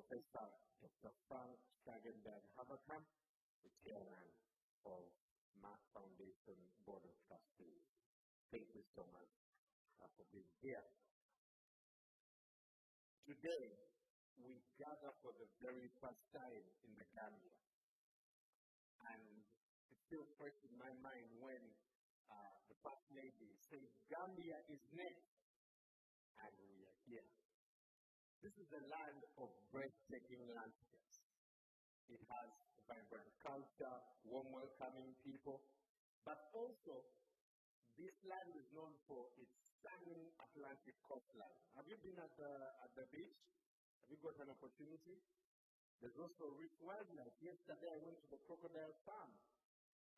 Professor Dr. Frank Stagenberg Haverkamp, the chairman of Merck Foundation Board of Trustees. Thank you so much for being here. Today, we gather for the very first time in the Gambia. And it's still fresh in my mind when the First Lady said, Gambia is next, and we are here. This is the land of breathtaking landscapes. It has vibrant culture, warm welcoming people, but also this land is known for its stunning Atlantic coastline. Have you been at the beach? Have you got an opportunity? There's also rich wildlife. Yesterday I went to the crocodile farm.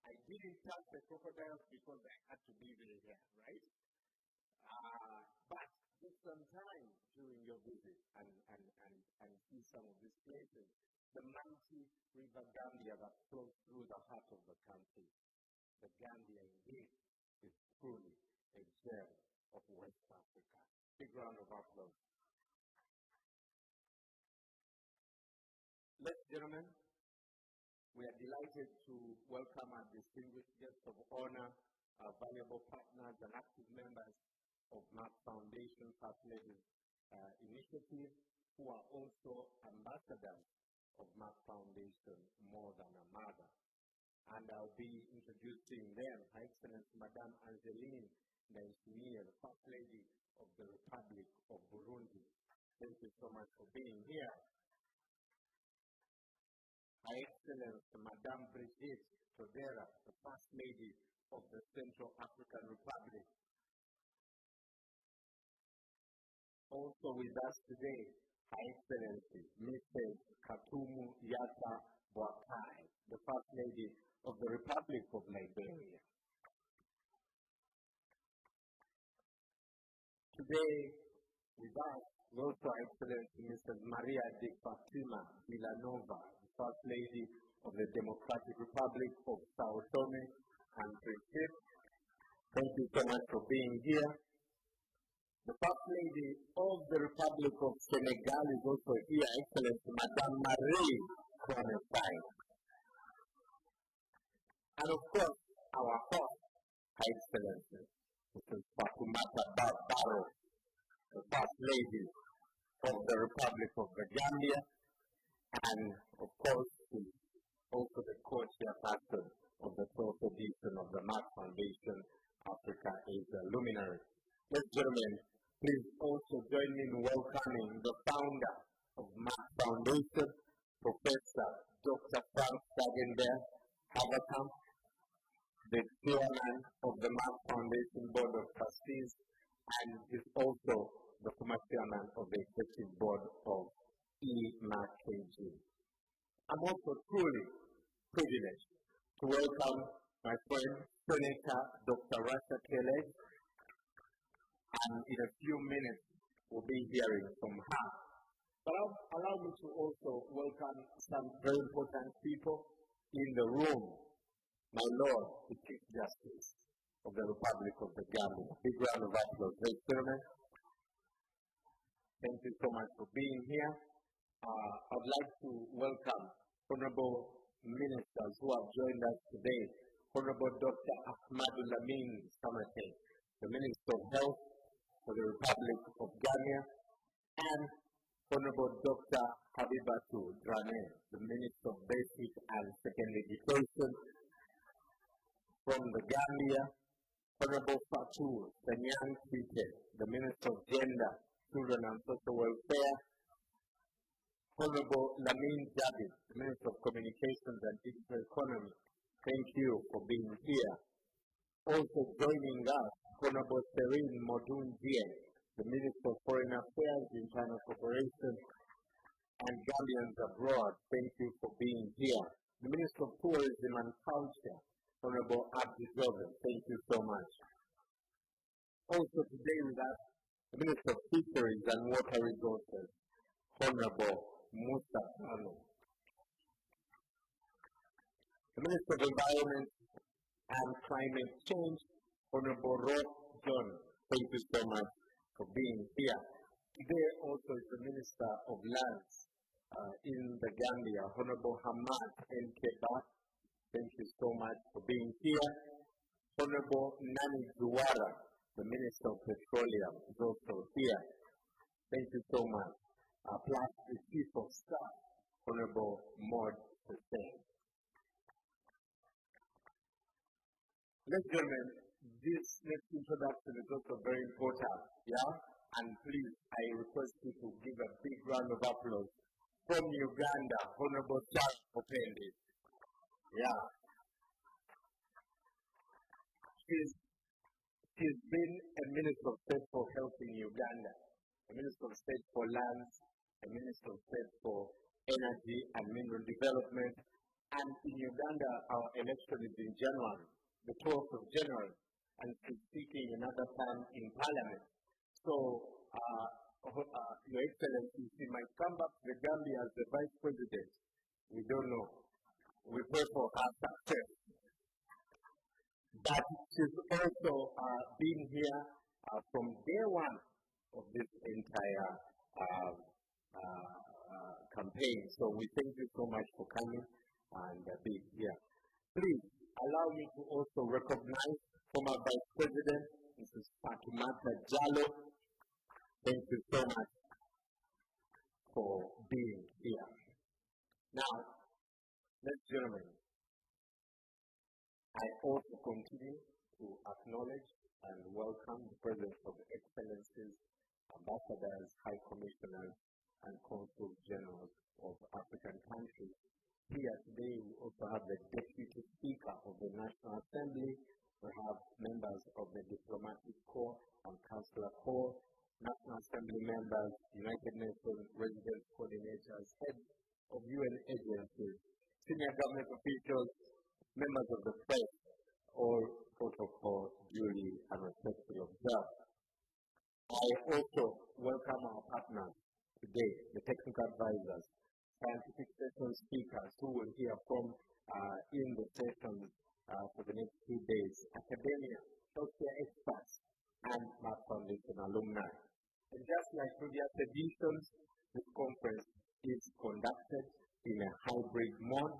I didn't touch the crocodiles because I had to be there, right? But take some time during your visit and see some of these places. The mighty River Gambia that flows through the heart of the country. The Gambia indeed is truly a gem of West Africa. Big round of applause. Ladies and gentlemen, we are delighted to welcome our distinguished guests of honor, our valuable partners and active members of Merck Foundation First Ladies Initiative, who are also ambassadors of Merck Foundation More Than a Mother. And I'll be introducing them, Her Excellency Madame Angeline Ndayishimiye, the First Lady of the Republic of Burundi. Thank you so much for being here. Her Excellency Madame Brigitte Todera, the First Lady of the Central African Republic. Also with us today, Her Excellency Mrs. Katumu Yata Boakai, the First Lady of the Republic of Liberia. Today, with us, is also Her Excellency Mrs. Maria de Fatima Villanova, the First Lady of the Democratic Republic of Sao Tome and Principe. Thank you so much for being here. The First Lady of the Republic of Senegal is also here, Excellency Madame Marie Kouanefai. And of course, our host, Her Excellency, Mrs. Fatoumata Barrow, the First Lady of the Republic of the Gambia, and of course, also the co-chairperson of the 12th edition of the Merck Foundation Africa Asia Luminary. Ladies and gentlemen, please also join me in welcoming the founder of Merck Foundation, Professor Dr. Frank Stagenberg Haverkamp, the chairman of the Merck Foundation Board of Trustees, and is also the former chairman of the executive board of Merck KG. I'm also truly privileged to welcome my friend, Senator Dr. Rasha Kelly, and in a few minutes we'll be hearing from her. But allow me to also welcome some very important people in the room. My Lord, the Chief Justice of the Republic of the Gambia. Big round of applause. Ladies and gentlemen, thank you so much for being here. I'd like to welcome honorable ministers who have joined us today. Honorable Dr. Ahmadu Lamin Samate, the Minister of Health for the Republic of Gambia, and Honorable Dr. Habibatu Drane, the Minister of Basic and Secondary Education from the Gambia. Honorable Fatou Sanyang Tite, the Minister of Gender, Children and Social Welfare. Honorable Lamin Jabin, the Minister of Communications and Digital Economy. Thank you for being here. Also joining us, Honorable Serene Modunjie, the Minister of Foreign Affairs, International Cooperation, and Gambians abroad. Thank you for being here. The Minister of Tourism and Culture, Honorable Abdi Joseph. Thank you so much. Also today with us, the Minister of Fisheries and Water Resources, Honorable Musa Kano. The Minister of Environment and Climate Change, Honorable Ross John. Thank you so much for being here. Today also is the Minister of Lands, in the Gambia, Honorable Hamad N. Keba. Thank you so much for being here. Honorable Nani Zuwara, the Minister of Petroleum, is also here. Thank you so much. Plus the Chief of Staff, Honorable Maud Hussein. Ladies and gentlemen, this next introduction is also very important, yeah? And please, I request you to give a big round of applause from Uganda, Honorable Charles Opendi. Yeah. She's been a Minister of State for Health in Uganda, a Minister of State for Lands, a Minister of State for Energy and Mineral Development. And in Uganda, our election is in January, the 12th of January, and she's seeking another term in Parliament. So, Your Excellency, she might come back to the Gambia as the Vice President. We don't know. We pray for her success. But she's also been here from day one of this entire campaign. So we thank you so much for coming and being here. Please allow me to also recognize former Vice President, Mrs. Fatumata Jallo. Thank you so much for being here. Now, ladies and gentlemen, I also continue to acknowledge and welcome the presence of excellencies, ambassadors, high commissioners, and consul generals of African countries. Here today, we also have the Deputy Speaker of the National Assembly. We have members of the Diplomatic Corps and Consular Corps, National Assembly members, United Nations resident coordinators, heads of UN agencies, senior government officials, members of the press, all protocol duly and respectfully observed. I also welcome our partners today, the technical advisors, scientific session speakers who will hear from in the sessions for the next 2 days, academia, healthcare experts, and Merck Foundation alumni. And just like previous editions, this conference is conducted in a hybrid mode.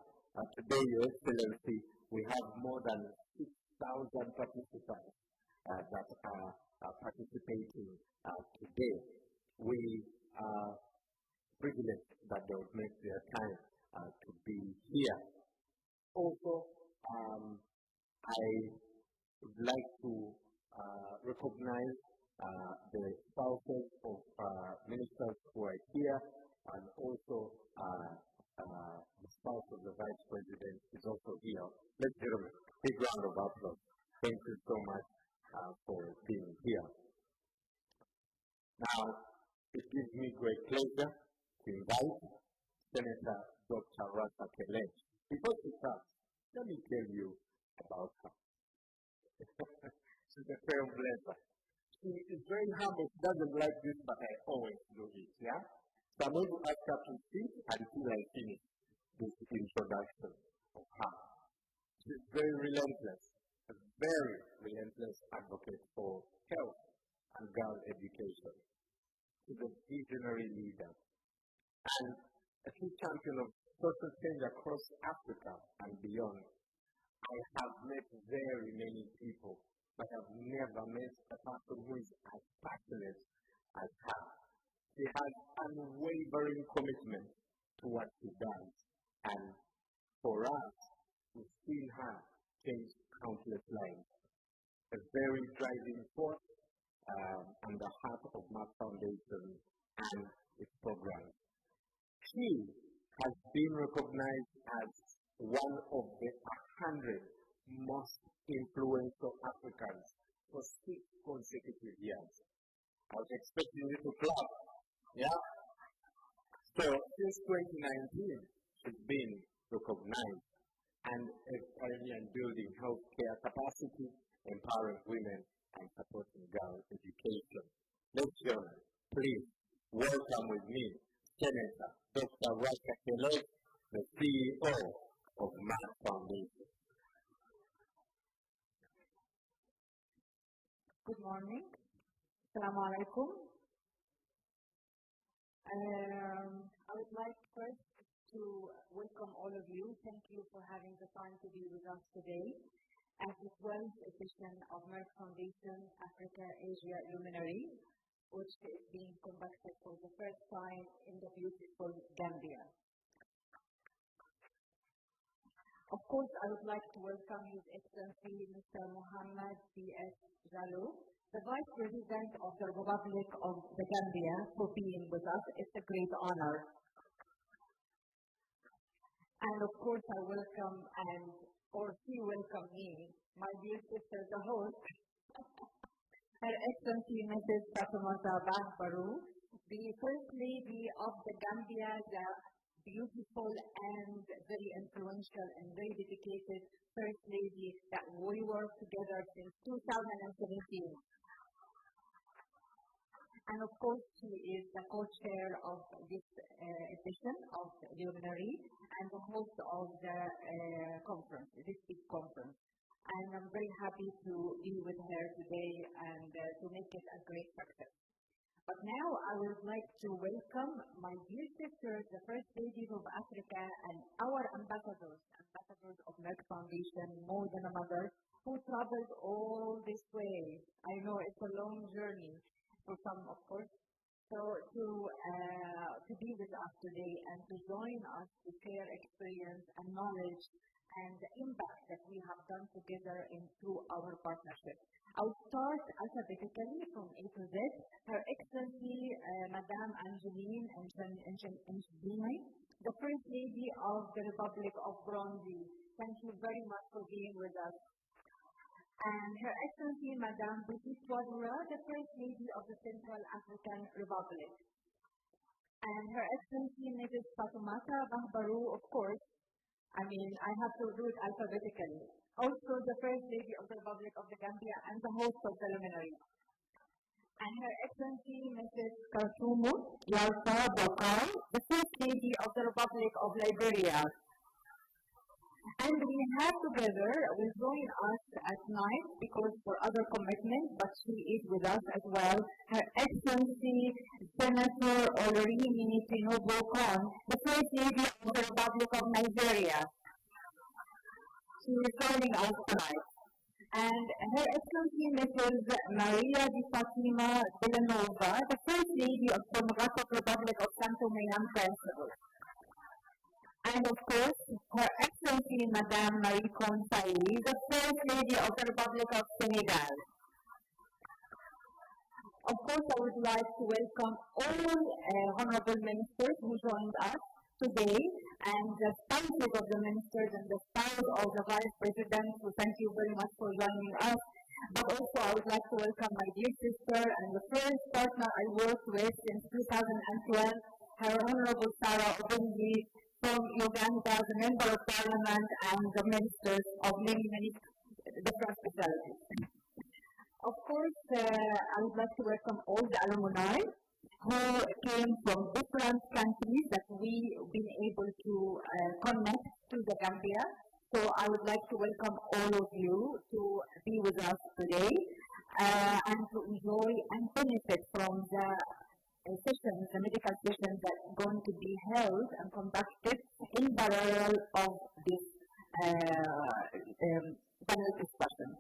Today, Your Excellency, we have more than 6,000 participants that are participating today. We are privileged that they would make their time to be here. Also, I would like to recognize the spouses of ministers who are here, and also the spouse of the Vice President is also here. Let's give them a big round of applause. Thank you so much for being here. Now, it gives me great pleasure to invite Senator Dr. Rasa Kelech. Before she starts, let me tell you about her. She's a trailblazer. She is very humble. She doesn't like this, but I always do it, yeah? So I'm going to ask her to sit until I finish this introduction of her. She's very relentless, a very relentless advocate for health and girl education. She's a visionary leader and a true champion of social change across Africa and beyond. I have met very many people, but I've never met a person who is as passionate as her. She has unwavering commitment to what she does. And for us, we've seen her change countless lives. A very driving force and the heart of Merck Foundation and its programs. She has been recognized as one of the 100 most influential Africans for 6 consecutive years. I was expecting you to clap. Yeah? So since 2019, she's been recognized and a pioneer in building healthcare capacity, empowering women, and supporting girl education. Let's join. Please welcome with me Senator Dr. Rasa Kelech, the CEO of Merck Foundation. Good morning. Assalamu alaikum. I would like like first to welcome all of you. Thank you for having the time to be with us today at the 12th edition of Merck Foundation Africa Asia Luminary, which is being conducted for the first time in the beautiful Gambia. Of course, I would like to welcome His Excellency Mr. Mohammed B.S. Jallow, the Vice President of the Republic of the Gambia, for being with us. It's a great honor. And of course, I welcome she welcomed me, my dear sister, the host, Her Excellency Mrs. Fatimata Bahbaru, the First Lady of the Gambia, the beautiful and very influential and very dedicated First Lady that we work together since 2017. And of course, she is the co-chair of this edition of Luminary and the host of the conference, this big conference. And I'm very happy to be with her today and to make it a great success. But now I would like to welcome my dear sisters, the First Ladies of Africa, and our ambassadors of Merck Foundation, more than a mother, who traveled all this way. I know it's a long journey for some, of course. So to be with us today and to join us to share experience and knowledge and the impact that we have done together through our partnership. I'll start alphabetically from A to Z. Her Excellency, Madame Angeline Angelini, the First Lady of the Republic of Burundi. Thank you very much for being with us. And Her Excellency, Madame Brigitte Ouattara, the First Lady of the Central African Republic. And Her Excellency, Mrs. Fatoumata Bahbaru, of course. I have to do it alphabetically. Also, the First Lady of the Republic of the Gambia and the host of the Luminary. And Her Excellency, Mrs. Kartumu Yalta Bokar, the First Lady of the Republic of Liberia. And we have together, will join us at night because for other commitments, but she is with us as well, Her Excellency Senator Olorini Tinubu Khan, the First Lady of the Republic of Nigeria. She is joining us tonight. And Her Excellency Mrs. Maria Di Fatima Villanova, the First Lady of the Democratic Republic of Santo Mayam Principe. And of course, Her Excellency Madame Marie Consaï, the First Lady of the Republic of Senegal. Of course, I would like to welcome all honorable ministers who joined us today, and the spouses of the ministers and the spouse of the Vice President, so thank you very much for joining us. But also, I would like to welcome my dear sister and the first partner I worked with since 2012, Her Honorable Sarah Obenji, from Uganda, the Member of Parliament, and the ministers of many different specialties. Of course, I would like to welcome all the alumni who came from different countries that we've been able to connect to the Gambia. So I would like to welcome all of you to be with us today and to enjoy and benefit from the sessions, the medical sessions that are going to be held and conducted in parallel of this panel discussion.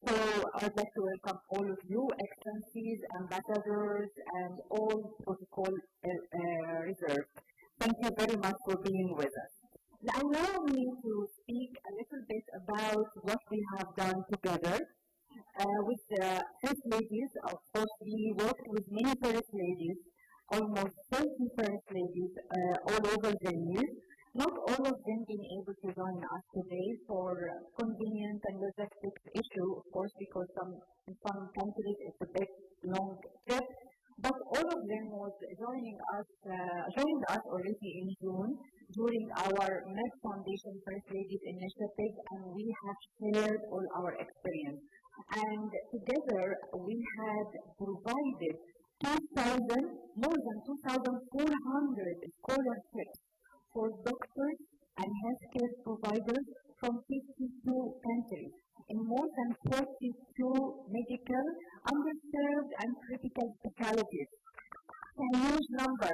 So I'd like to welcome all of you, excellencies, ambassadors, and all protocol reserved. Thank you very much for being with us. Now allow me to speak a little bit about what we have done together with the First Ladies. Of course, we worked with many First Ladies, almost 30 First Ladies all over the years. Not all of them being able to join us today for convenience and logistics issue, of course, because in some countries it's a bit long trip. But all of them was joined us already in June during our Merck Foundation First Ladies Initiative, and we have shared all our experience. And together we had provided more than 2,400 scholarships for doctors and healthcare providers from 52 countries in more than 42 medical, underserved, and critical specialties. It's a huge number.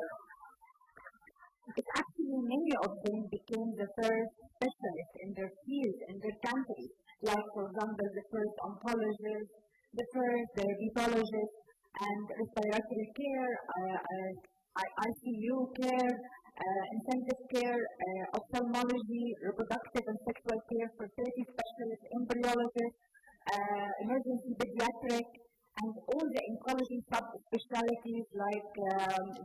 It's actually many of them became the first specialists in their field, in their country, like, for example, the first oncologist, the first dermatologist, and respiratory care, ICU care, intensive care, ophthalmology, reproductive and sexual care, fertility specialists, embryologists, emergency pediatric, and all the oncology subspecialties like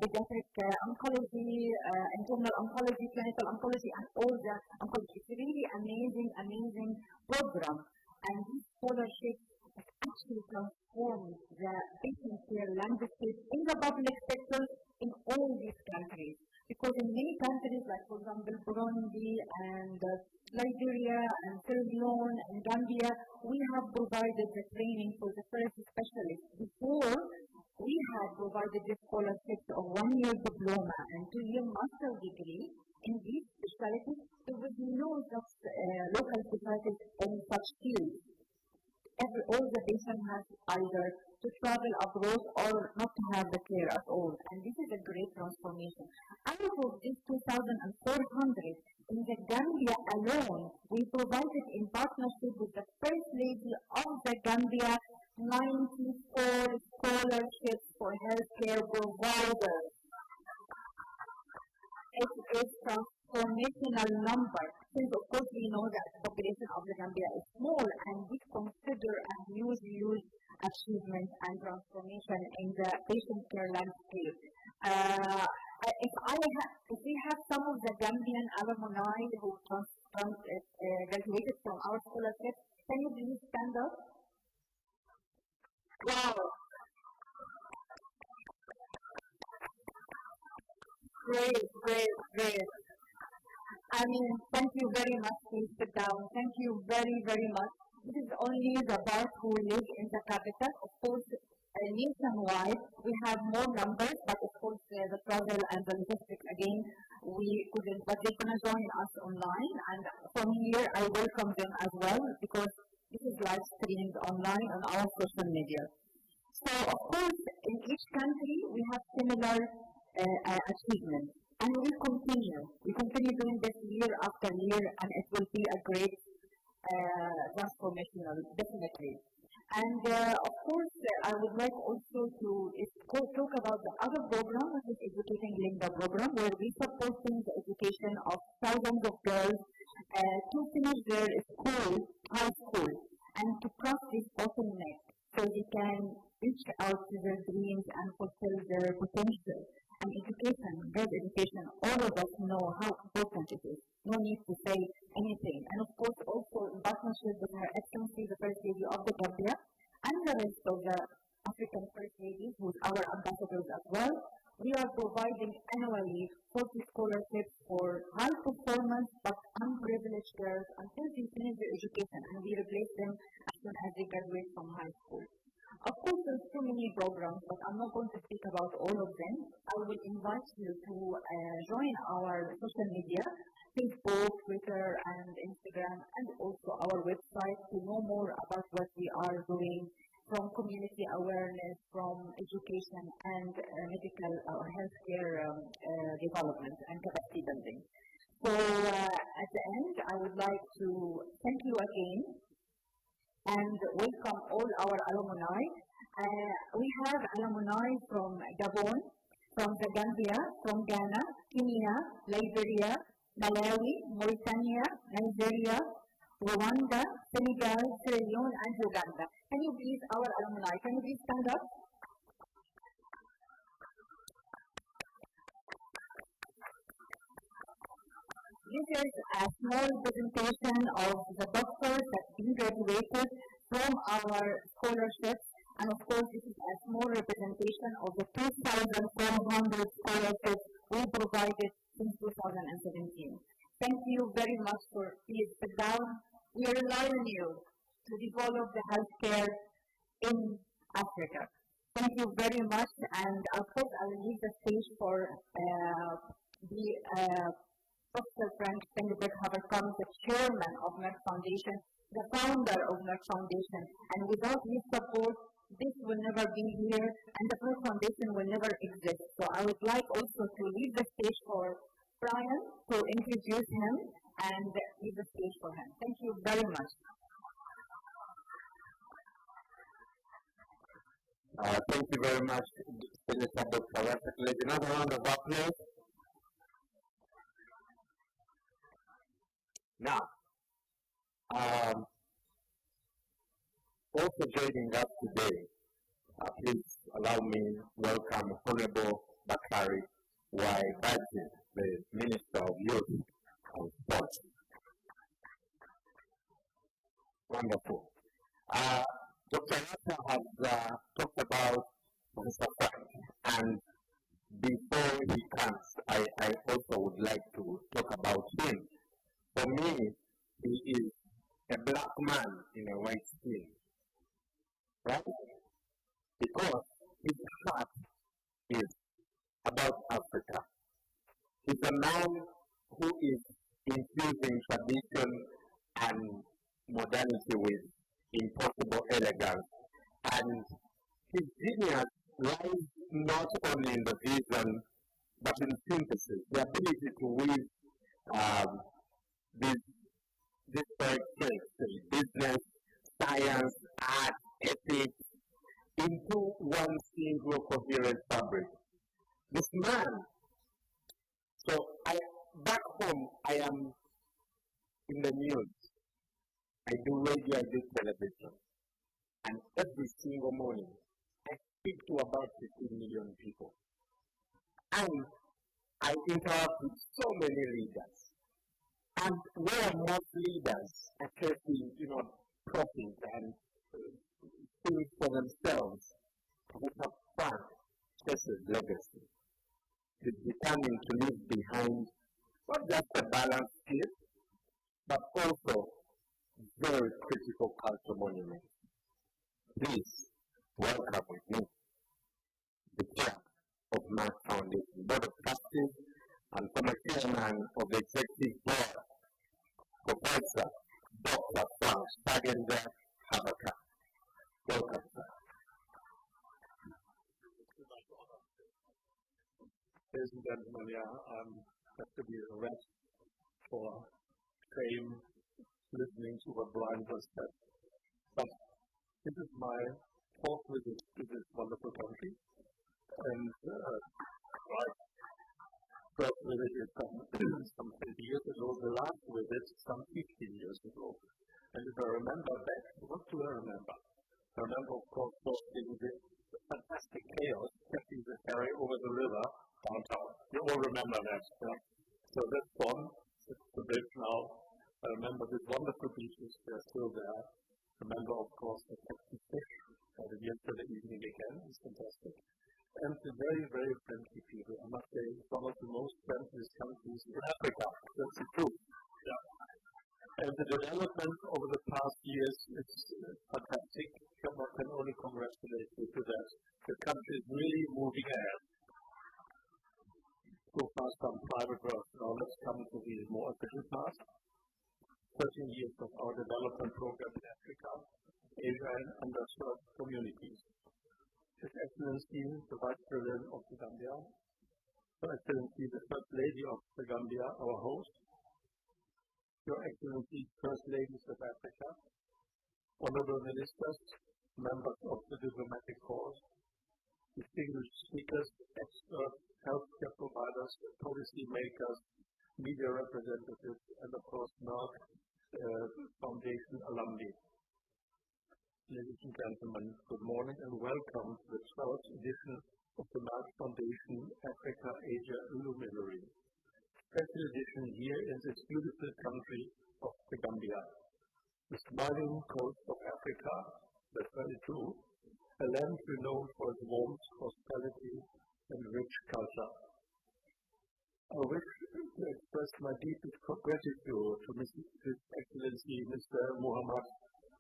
pediatric oncology, internal oncology, clinical oncology, and all the oncology. It's really amazing program. And these scholarships have actually transformed the patient care landscape in the public sector in all these countries. Because in many countries, like for example Burundi and Liberia and Sierra Leone and Gambia, we have provided the training for the first specialists. Before, we had provided the scholarships of 1-year diploma and 2-year master degree in these specialties. There was no such local specialties in such fields. All the patient has either to travel abroad or not to have the care at all. And this is a great transformation. Out of these 2,400, in the Gambia alone, we provided in partnership with the First Lady of the Gambia 94 scholarships for healthcare providers. It is a transformational number, since of course we know that the population of the Gambia is small, and we consider a huge achievement and transformation in the patient care landscape. If we have some of the Gambian alumni who graduated from our scholarship, can you please stand up? Wow. Great. I mean, thank you very much. Please sit down. Thank you very much. This is only the part who live in the capital. Of course, nationwide, we have more numbers, but of course, the travel and the logistics, again, we couldn't, but they're going to join us online. And from here, I welcome them as well, because this is live streamed online on our social media. So, of course, in each country, we have similar achievements. And we continue. We continue doing this year after year, and it will be a great transformational, definitely. And of course, I would like also to talk about the other program, which is Educating Linda program, where we supporting the education of thousands of girls to finish their high school, and to cross this bottleneck so they can reach out to their dreams and fulfill their potential. And education, girls' education, all of us know how important it is. No need to say anything. And of course, also in partnership with Her Excellency, the First Lady of the Gambia, and the rest of the African First Ladies, who's our ambassadors as well, we are providing annually 40 scholarships for high performance but unprivileged girls until they finish their education, and we replace them as soon as they graduate from high school. Of course, there's too many programs, but I'm not going to speak about all of them. I will invite you to join our social media, Facebook, Twitter, and Instagram, and also our website to know more about what we are doing, from community awareness, from education and medical or healthcare development and capacity building. So at the end, I would like to thank you again and welcome all our alumni. We have alumni from Gabon, from the Gambia, from Ghana, Kenya, Liberia, Malawi, Mauritania, Nigeria, Rwanda, Senegal, Sierra Leone, and Uganda. Can you please, our alumni, can you please stand up? This is a small presentation of the doctors that have been graduated from our scholarships, and of course this is a small representation of the 2,400 scholarships we provided since 2017. Thank you very much for please sit down. We rely on you to develop the healthcare in Africa. Thank you very much, and of course I will leave the stage for Professor Frank Stengenberg-Haverkamp, the chairman of Merck Foundation, the founder of Merck Foundation, and without his support, this will never be here, and the Merck Foundation will never exist. So I would like also to leave the stage for Brian to introduce him and leave the stage for him. Thank you very much. Thank you very much, Senator Dr. Rasek. Another round of applause. Now, also joining us today, please allow me to welcome Honorable Bakari Y. Banjul, the Minister of Youth and Sports. Wonderful. Dr. Rata has talked about Mr. Frank, and before he comes, I also would like to talk about him. For me, he is a black man in a white skin, right? Because his heart is about Africa. He's a man who is infusing tradition and modernity with impossible elegance. And his genius lies not only in the vision, but in synthesis, the ability to weave these traits, business, science, art, ethics, into one single coherent fabric. This man, back home, I am in the news. I do radio, I do television. And every single morning, I speak to about 15 million people. And I interact with so many leaders. And where most leaders are chasing, profit and things for themselves, Professor Frank chases legacy. He's determined to leave behind not just a balanced slip, but also very critical cultural monuments. Please welcome with me the chair of Merck Foundation Board of Trustees and former chairman of the executive board, Professor Dr. Frank Sagender Habaka. Welcome, sir. Ladies and gentlemen, I'm have to be arrested for shame listening to what Brian just said. But this is my fourth visit to this wonderful country. And my first visit is some 20 years ago, the last visit some 15 years ago. And if I remember back, what do I remember? I remember, of course, watching the fantastic chaos, catching the ferry over the river downtown. You all remember that, yeah? So that's gone. It's a bit now. I remember these wonderful beaches, they're still there. Remember, of course, the Captain Fish. I did yesterday evening again. It's fantastic. And the very, very friendly people. I must say, some of the most friendliest countries in Africa. That's the truth. Yeah. And the development over the past years is fantastic. I can only congratulate you to that. The country is really moving ahead. So far, some private work. Now let's come to the more official part. 13 years of our development program in Africa, Asia, and underserved communities. His Excellency, the Vice President of the Gambia, Her Excellency, the First Lady of the Gambia, our host, Your Excellency, First Ladies of Africa, Honorable Ministers, members of the diplomatic corps, distinguished speakers, experts, healthcare providers, policy makers, media representatives, and of course Merck Foundation alumni. Ladies and gentlemen, good morning and welcome to the 12th edition of the Merck Foundation Africa Asia Luminary. Special edition here in this beautiful country of the Gambia. The smiling coast of Africa, that's very true, a land renowned for its warmth, hospitality, and rich culture. I wish to express my deepest gratitude to His Excellency Mr. Muhammad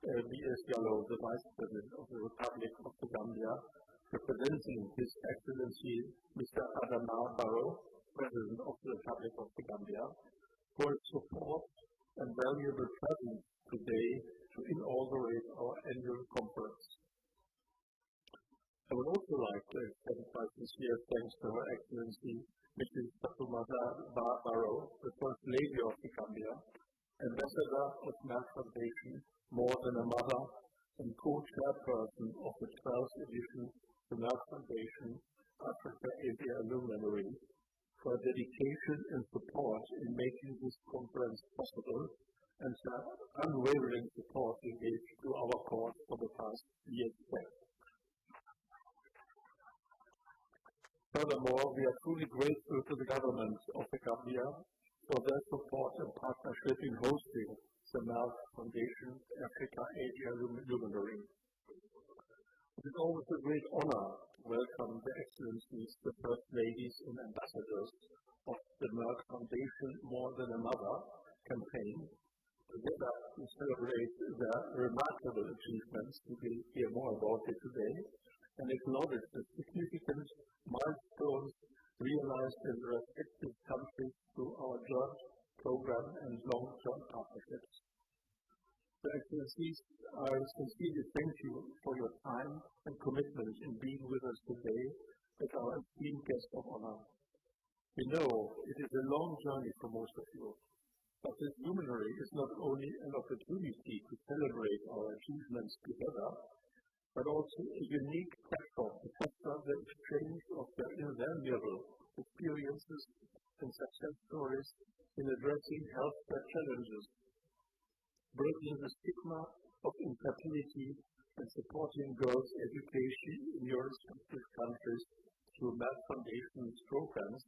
B.S. Gallo, the Vice President of the Republic of the Gambia, representing His Excellency Mr. Adama Barrow, President of the Republic of the Gambia, for its support and valuable presence today to inaugurate our annual conference. I would also like to extend my sincere thanks to Her Excellency Mrs. Fatumata Barrow, the First Lady of the Gambia, Ambassador of Merck Foundation, More Than a Mother, and co-chairperson of the 12th edition of the Merck Foundation Africa Asia Luminary, for dedication and support in making this conference possible and their unwavering support they gave to our cause for the past years. Furthermore, we are truly grateful to the government of the Gambia for their support and partnership in hosting the Merck Foundation Africa Asia Luminary. It is always a great honor to welcome the Excellencies, the First Ladies and Ambassadors of the Merck Foundation More Than a Mother campaign, together to celebrate their remarkable achievements. We will hear more about it today, and acknowledge the significant milestones realized in the respective countries through our joint program and long-term partnerships. So, Excellencies, I sincerely thank you for your time and commitment in being with us today as our esteemed guest of honor. We know it is a long journey for most of you, but this luminary is not only an opportunity to celebrate our achievements together, but also a unique platform to foster the exchange of their invaluable experiences and success stories in addressing healthcare challenges, breaking the stigma of infertility and supporting girls' education in your respective countries through Merck Foundation's programs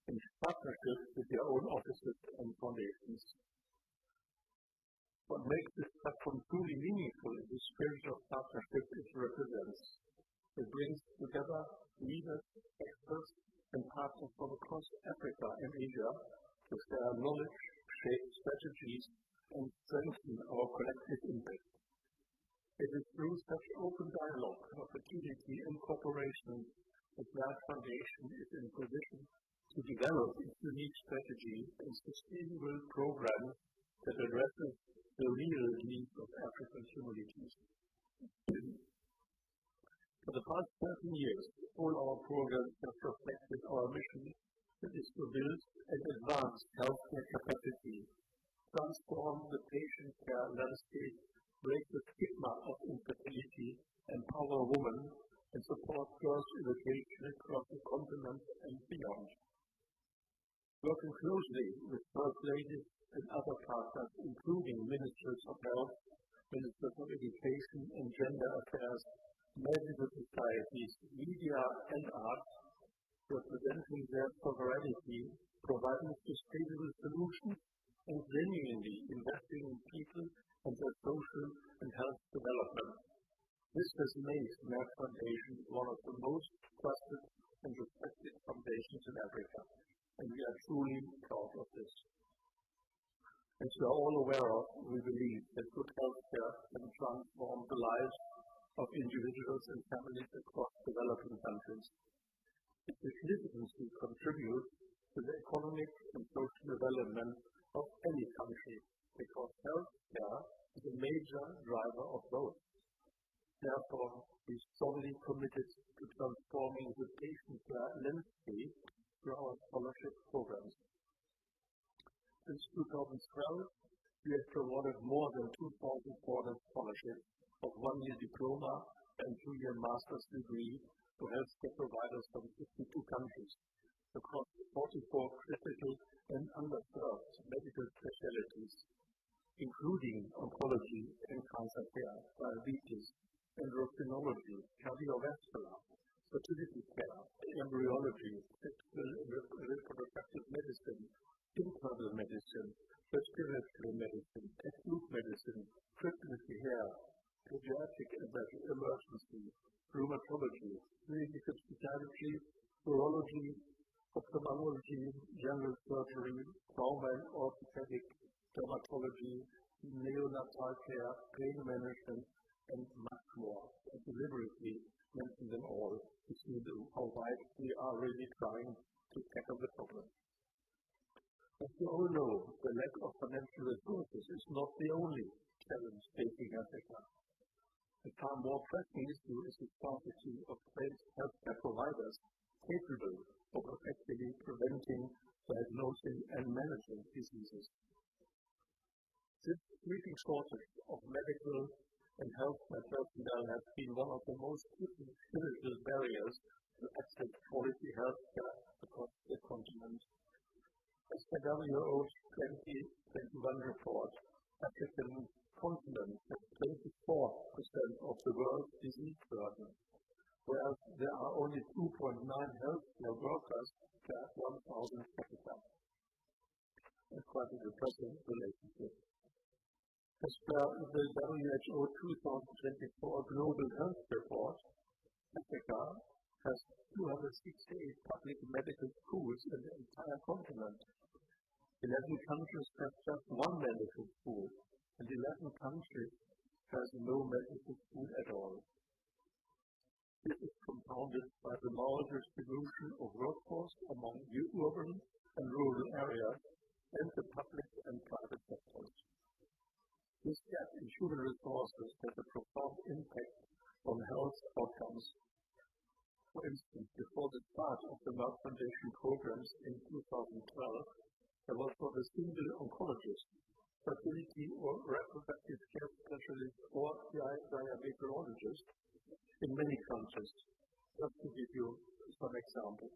in partnership with their own offices and foundations. What makes this platform truly meaningful is the spirit of partnership it represents. It brings together leaders, experts, and partners from across Africa and Asia to share knowledge, shape strategies, and strengthen our collective impact. It is through such open dialogue, opportunity, and cooperation that Merck Foundation is in a position to develop its unique strategy and sustainable program that addresses the real needs of African communities. For the past 13 years, all our programs have reflected our mission, that is to build and advance healthcare capacity, transform the patient care landscape, break the stigma of infertility, empower women, and support girls' education across the continent and beyond. Working closely with First Ladies and other partners, including Ministers of Health, Ministers of Education and Gender Affairs, medical societies, media, and arts, representing their sovereignty, providing sustainable solutions, and genuinely investing in people and their social and health development. This has made Merck Foundation one of the most trusted and respected foundations in Africa, and we are truly proud of this. As you are all aware of, we believe that good healthcare can transform the lives of individuals and families across developing countries. It significantly contributes to the economic and social development of any country, because healthcare is a major driver of both. Therefore, we are strongly committed to transforming the patient care landscape through our scholarship programs. Since 2012, we have awarded more than 2,400 scholarships of 1-year diploma and 2-year master's degree to healthcare providers from 52 countries across 44 critical and underserved medical specialties, including oncology and cancer care, diabetes, endocrinology, cardiovascular, fertility care, embryology, sexual and reproductive medicine, internal medicine, respiratory medicine, acute medicine, pregnancy care, pediatric emergency, rheumatology, clinical psychiatry, urology, ophthalmology, general surgery, trauma and orthopedic, dermatology, neonatal care, pain management, and much more. And deliberately mention them all to see how wide we are really trying to tackle the problem. As you all know, the lack of financial resources is not the only challenge facing Africa. A far more pressing issue is the scarcity of trained healthcare providers capable of effectively preventing, diagnosing, and managing diseases. This increasing shortage of medical and healthcare personnel has been one of the most critical barriers to access quality healthcare across the continent. As the WHO's 2021 report, African continent has 24% of the world's disease burden, whereas there are only 2.9 healthcare workers per 1,000 capita. That's quite a depressing relationship. As per the WHO 2024 Global Health Report, Africa has 268 public medical schools in the entire continent. 11 countries have just one medical school, and 11 countries has no medical school at all. This is compounded by the maldistribution of workforce among urban and rural areas and the public and private sectors. This gap in human resources has a profound impact on health outcomes. For instance, before the start of the Merck Foundation programs in 2012, there was not a single oncologist, fertility or reproductive care specialist, or diabetologist in many countries, just to give you some examples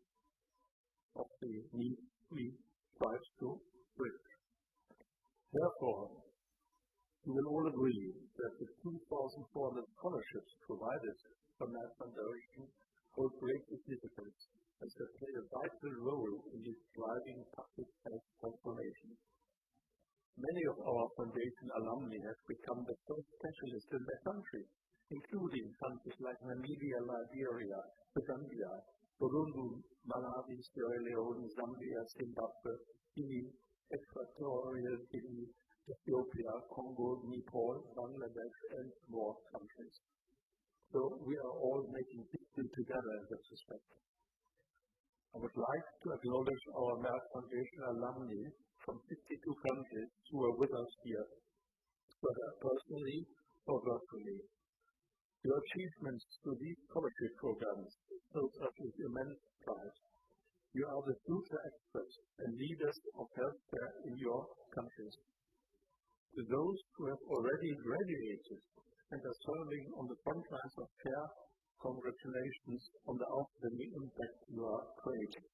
of the need we strive to bridge. Therefore, we will all agree that the 2,400 scholarships provided by Merck Foundation hold great significance as they play a vital role in this driving public health transformation. Many of our foundation alumni have become the first specialists in their country, including countries like Namibia, Liberia, Gambia, Burundi, Malawi, Sierra Leone, Zambia, Zimbabwe, Guinea, Equatorial Guinea, Ethiopia, Congo, Nepal, Bangladesh, and more countries. So we are all making history together in this respect. I would like to acknowledge our Merck Foundation alumni from 52 countries who are with us here, whether personally or virtually. Your achievements through these scholarship programs fills us with immense pride. You are the future experts and leaders of healthcare in your countries. To those who have already graduated and are serving on the front lines of care, congratulations on the outstanding impact you are creating.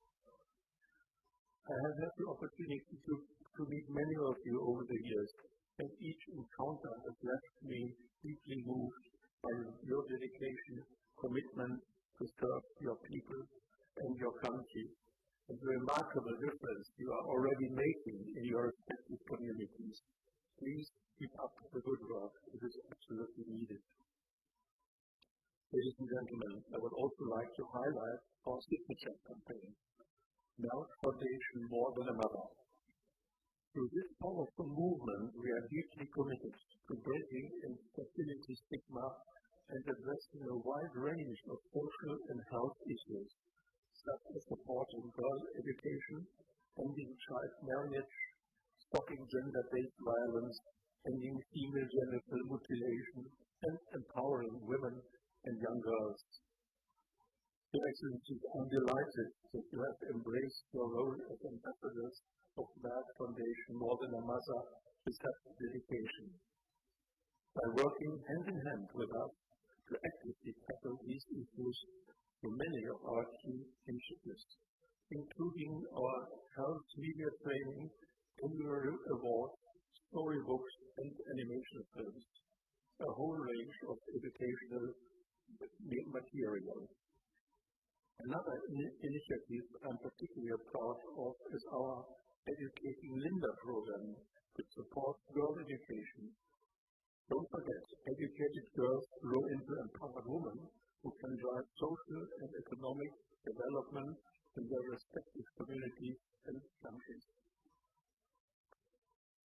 I have had the opportunity to meet many of you over the years, and each encounter has left me deeply moved by your dedication, commitment to serve your people and your country, and the remarkable difference you are already making in your respective communities. Please keep up the good work. It is absolutely needed. Ladies and gentlemen, I would also like to highlight our signature campaign, Merck Foundation More Than a Mother. Through this powerful movement, we are deeply committed to breaking infertility stigma and addressing a wide range of social and health issues, such as supporting girl education, ending child marriage, stopping gender-based violence, ending female genital mutilation, and empowering women and young girls. Your Excellencies, I'm delighted that you have embraced your role as ambassadors of Merck Foundation More Than a Mother with such dedication. By working hand in hand with us to actively tackle these issues through many of our key initiatives, including our health media training, annual awards, storybooks, and animation films, a whole range of educational material. Another initiative I'm particularly proud of is our Educating Linda program, which supports girl education. Don't forget, educated girls grow into empowered women who can drive social and economic development in their respective communities and countries.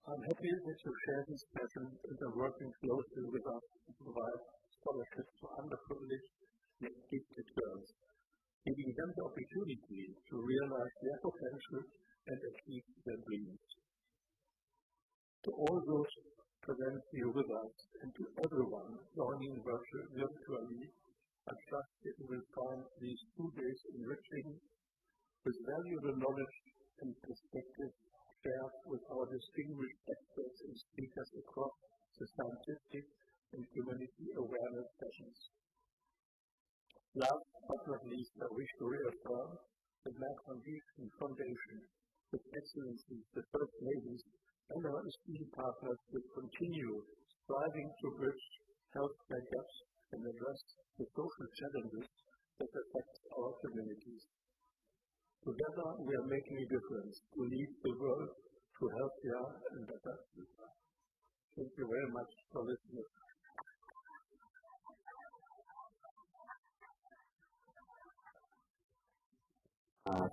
I'm happy that you share this passion and are working closely with us to provide scholarships to underprivileged yet gifted girls, giving them the opportunity to realize their potential and achieve their dreams. To all those present here with us and to everyone joining virtually, I trust that you will find these 2 days enriching, with valuable knowledge and perspective shared with our distinguished experts and speakers across the scientific and community awareness sessions. Last but not least, I wish to reaffirm that Merck Foundation, with Excellency, the First Ladies, and our esteemed partners will continue striving to bridge healthcare gaps and address the social challenges that affect our communities. Together, we are making a difference to lead the world to healthier and better future. Thank you very much for listening.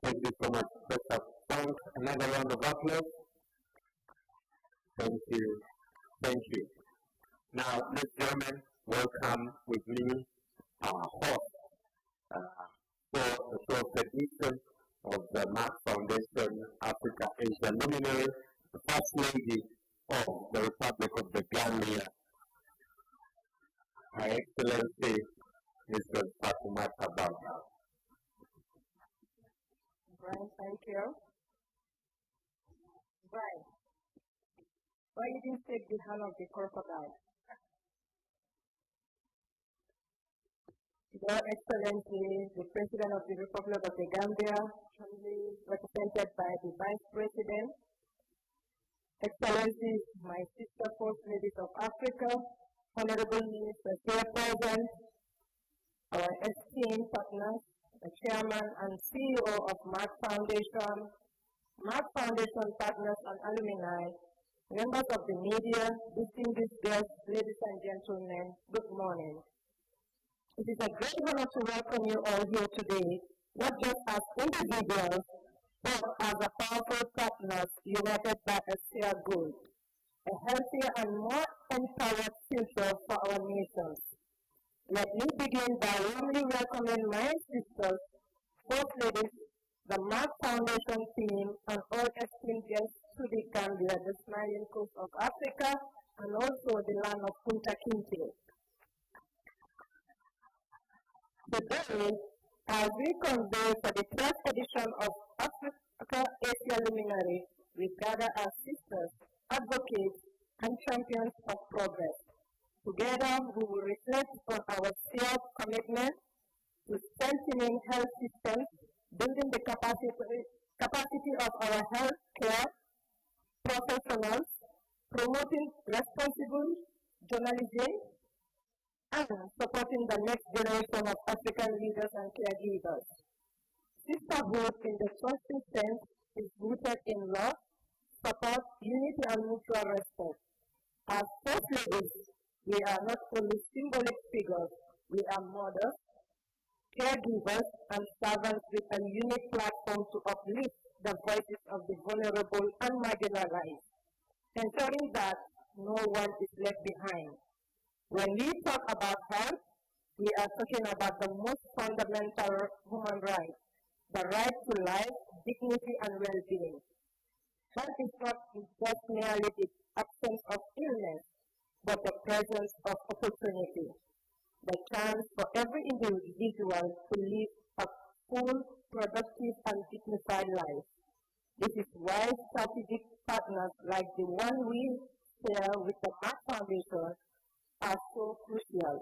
Thank you so much, Professor Frank. Another round of applause. Thank you. Thank you. Now, Ms. German will come with me, host for the 12th edition of the Merck Foundation Africa Asia Luminary, the First Lady of the Republic of the Gambia, Her Excellency Mrs. Fatoumata Barrow. Brian, thank you. Brian, why you didn't take the hand of the crocodile? Your Excellency, the President of the Republic of the Gambia, represented by the Vice President, Excellencies, my sister First Ladies of Africa, Honorable Minister here present, our esteemed partners, the Chairman and CEO of Merck Foundation partners and alumni, members of the media, distinguished guests, ladies and gentlemen, good morning. It is a great honor to welcome you all here today, not just as individuals, but as a powerful partners united by a shared goal, a healthier and more empowered future for our nations. Let me begin by warmly welcoming my sisters, First Ladies, the Merck Foundation team, and all esteemed guests to the Gambia, the smiling coast of Africa, and also the land of Kunta Kinte. Today, as we convene for the 12th edition of Africa Asia Luminary, we gather as sisters, advocates, and champions of progress. Together, we will reflect on our shared commitment to strengthening health systems, building the capacity of our healthcare professionals, promoting responsible journalism, and supporting the next generation of African leaders and caregivers. Sisterhood in the trusting sense is rooted in love, support, unity, and mutual respect. As First Ladies, we are not only symbolic figures, we are mothers, caregivers, and servants with a unique platform to uplift the voices of the vulnerable and marginalized, ensuring that no one is left behind. When we talk about health, we are talking about the most fundamental human right, the right to life, dignity, and well-being. Health is not just merely the absence of illness, but the presence of opportunity, the chance for every individual to live a full, productive, and dignified life. This is why strategic partners like the one we share with the Merck Foundation are so crucial.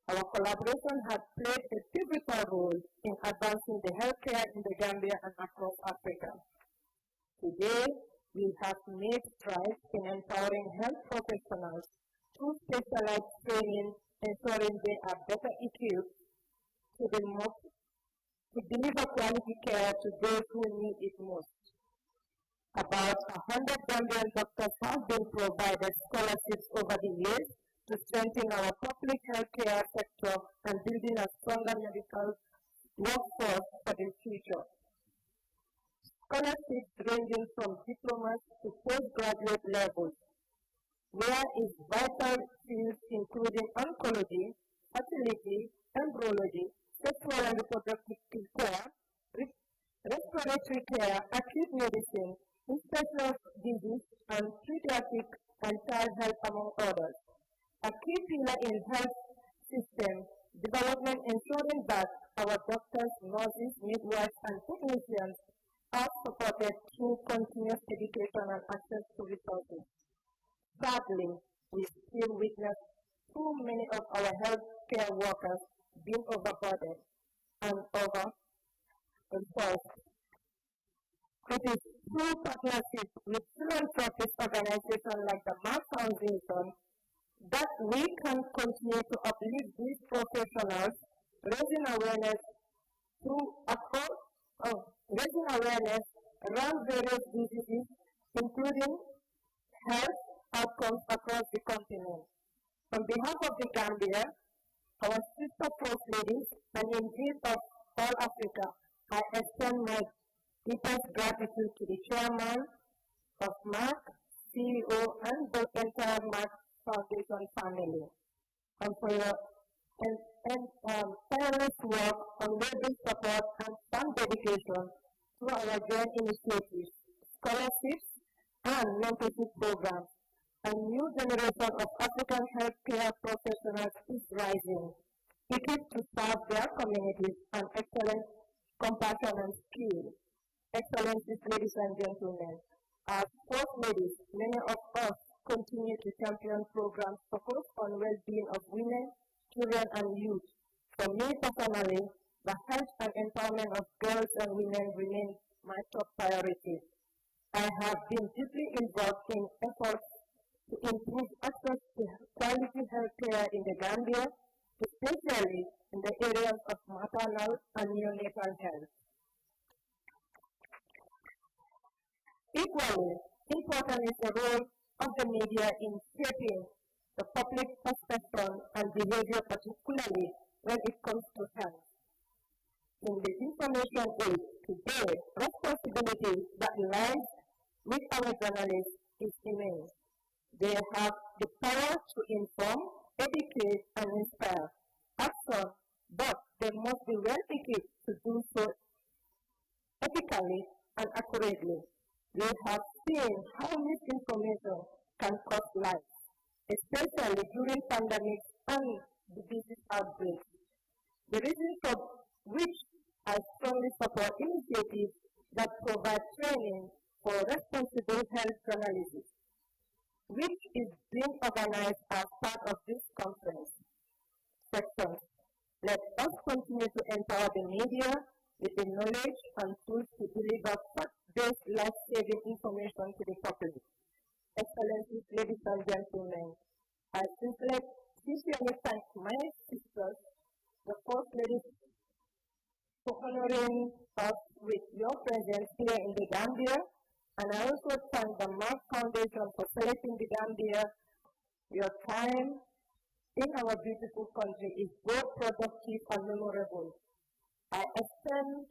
Our collaboration has played a pivotal role in advancing the healthcare in the Gambia and across Africa. Today, we have made strides in empowering health professionals through specialized training, ensuring they are better equipped to deliver quality care to those who need it most. About 100 Gambian doctors have been provided scholarships over the years to strengthen our public healthcare sector and building a stronger medical workforce for the future. Scholarships ranging from diplomas to postgraduate levels, where is vital fields including oncology, fertility, embryology, sexual and reproductive care, respiratory care, acute medicine, infectious disease, and pediatric and child health, among others. A key pillar in health system development, ensuring that our doctors, nurses, midwives, and technicians are supported through continuous education and access to resources. Sadly, we still witness too many of our healthcare workers being overburdened and over-resourced. It is through partnership with philanthropic organizations like the Merck Foundation that we can continue to uplift these professionals, raising awareness around various diseases, including health outcomes across the continent. On behalf of the Gambia, our sister First Ladies, and indeed of all Africa, I extend my deepest gratitude to the chairman of Merck, CEO, and the entire Merck Foundation family, and for your tireless work on building support and some dedication to our joint initiatives, scholarships, and mentorship programs. A new generation of African healthcare professionals is rising, equipped to serve their communities and excellent compassion and skill. Excellencies, ladies and gentlemen, as First Ladies, many of us continue to champion programs focused on well-being of women, children, and youth. For me personally, the health and empowerment of girls and women remain my top priority. I have been deeply involved in efforts to improve access to quality health care in the Gambia, especially in the areas of maternal and neonatal health. Equally important is the role of the media in shaping the public perception and behavior, particularly when it comes to health. In the information age today, responsibility that lies with our journalists is immense. They have the power to inform, educate, and inspire action, but they must be well equipped to do so ethically and accurately. We have seen how misinformation can cost lives, especially during pandemics and disease outbreaks. The reason for which I strongly support initiatives that provide training for responsible health journalism, which is being organized as part of this conference. Second, let us continue to empower the media with the knowledge and tools to deliver fact-based life-saving information to the public. Excellencies, ladies and gentlemen, I sincerely thank my sisters, the First Ladies, for honoring us with your presence here in the Gambia, and I also thank the Merck Foundation for selecting the Gambia. Your time in our beautiful country is both productive and memorable. I extend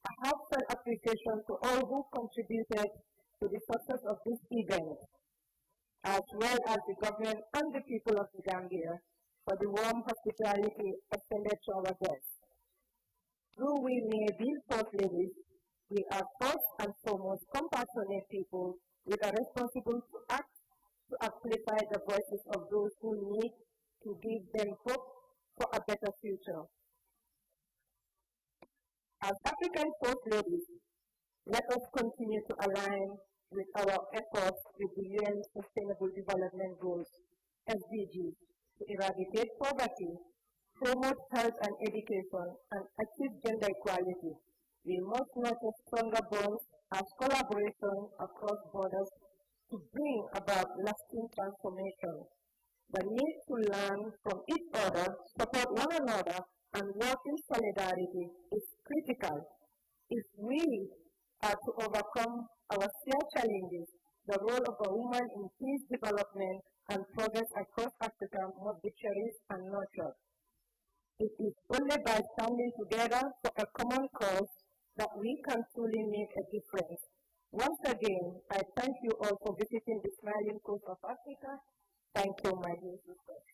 a heartfelt appreciation to all who contributed to the success of this event, as well as the government and the people of the Gambia for the warm hospitality extended to our guests. Though we may be First Ladies, we are first and foremost compassionate people with a responsibility to act to amplify the voices of those who need to give them hope for a better future. As African First Ladies, let us continue to align with our efforts with the UN Sustainable Development Goals, SDGs, to eradicate poverty, promote health and education, and achieve gender equality. We must nurture stronger bonds as collaboration across borders to bring about lasting transformation. The need to learn from each other, support one another, and work in solidarity is critical. If we are to overcome our shared challenges, the role of a woman in peace development and progress across Africa must be cherished and nurtured. It is only by standing together for a common cause that we can truly make a difference. Once again, I thank you all for visiting the smiling coast of Africa. Thank you, my dear sisters.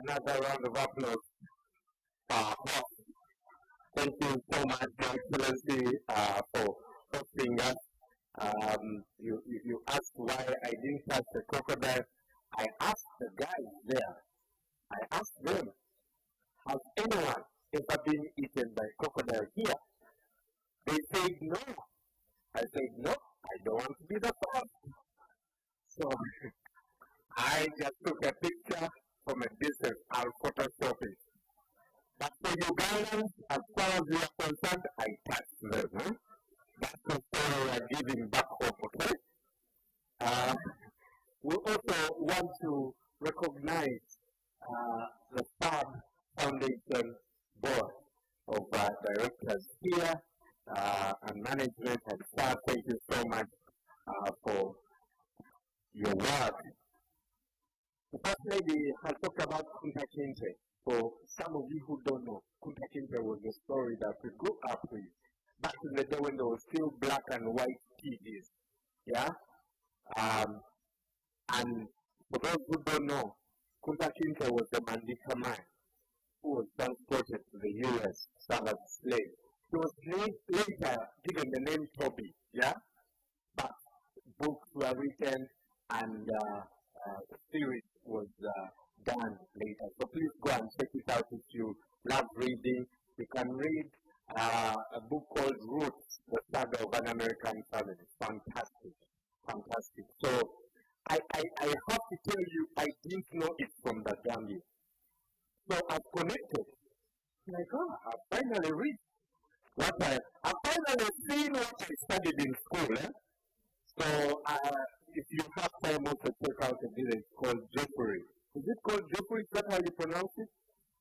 Another round of applause for our host. Thank you so much, Your Excellency, for hosting us. You asked why I didn't touch the crocodile. I asked the guys there, I asked them, has anyone ever been eaten by crocodile here? They said no. I said, no, I don't want to be the first. So I just took a picture from a distance. I'll Photoshop it. But for Ugandans, as far as we are concerned, I touched them. Huh? That's the story we are giving back home, okay? We also want to recognize the FAB Foundation board of directors here and management and staff. Thank you so much for your work. The First Lady has talked about Kunta Kinte. For some of you who don't know, Kunta Kinte was a story that we grew up with back in the day when there was still black and white TVs. Yeah? And for those who don't know, Kunta Kinte was the Mandika man who was transported to the U.S. served as a slave. He was later given the name Toby, yeah? But books were written and the series was done later. So please go and check it out if you love reading. You can read a book called Roots, the Saga of an American Family. Fantastic, fantastic. So I have to tell you, I didn't know it from the Gambia. So I've connected. Like, I finally read I finally seen what I studied in school. So if you have time also check out a video, it's called Joffrey. Is it called Joffrey? Is that how you pronounce it?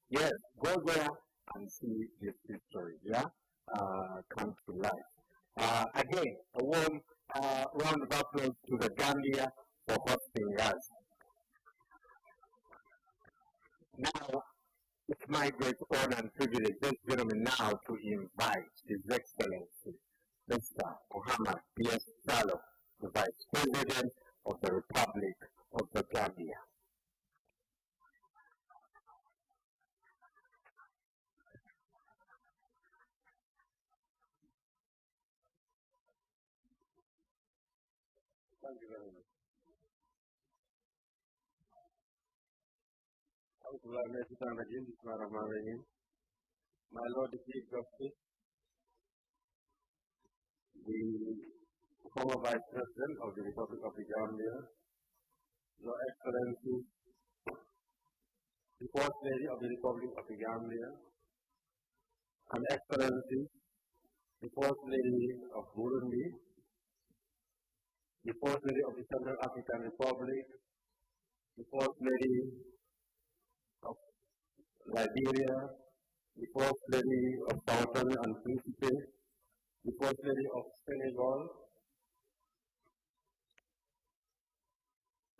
Yes, go there and see this history, yeah? Come to life. Again, a warm round of applause to the Gambia for hosting us. Now, it's my great honor and privilege, ladies and gentlemen, now to invite His Excellency, Mr. Muhammad P.S. Salo, the Vice President of the Republic of the Gambia. Thank you very much. My Lord the Chief Justice, the former Vice President of the Republic of the Gambia, Your Excellency, the First Lady of the Republic of the Gambia, and Excellency, the First Lady of Burundi, the First Lady of the Central African Republic, the First Lady of Liberia, the First Lady of Sao Tome and Principe, the First Lady of Senegal,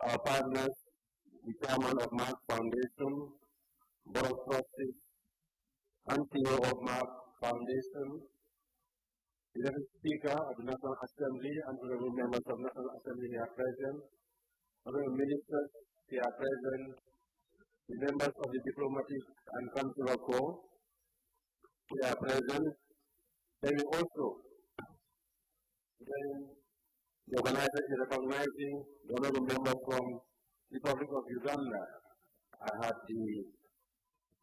our partners, the Chairman of Merck Foundation, Board of Trustees, and CEO of Merck Foundation, the Deputy Speaker of the National Assembly, and honorable members of the National Assembly here present, honorable ministers here present, the members of the Diplomatic and Consular Corps here present. Then we also the organizer is recognizing the honorable members from the Republic of Uganda. I had the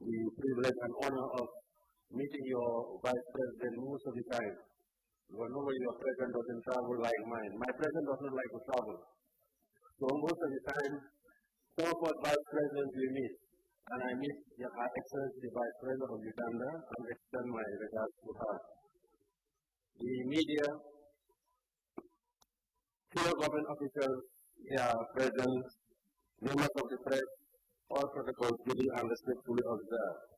privilege and honor of meeting your Vice President most of the time. Because nobody your president doesn't travel like mine. My president does not like to travel. So most of the time, some of us Vice Presidents we meet. And I meet Her Excellency the Vice President of Uganda and extend my regards to her. The media, senior government officials here present, members of the press, all protocols duly and respectfully observed.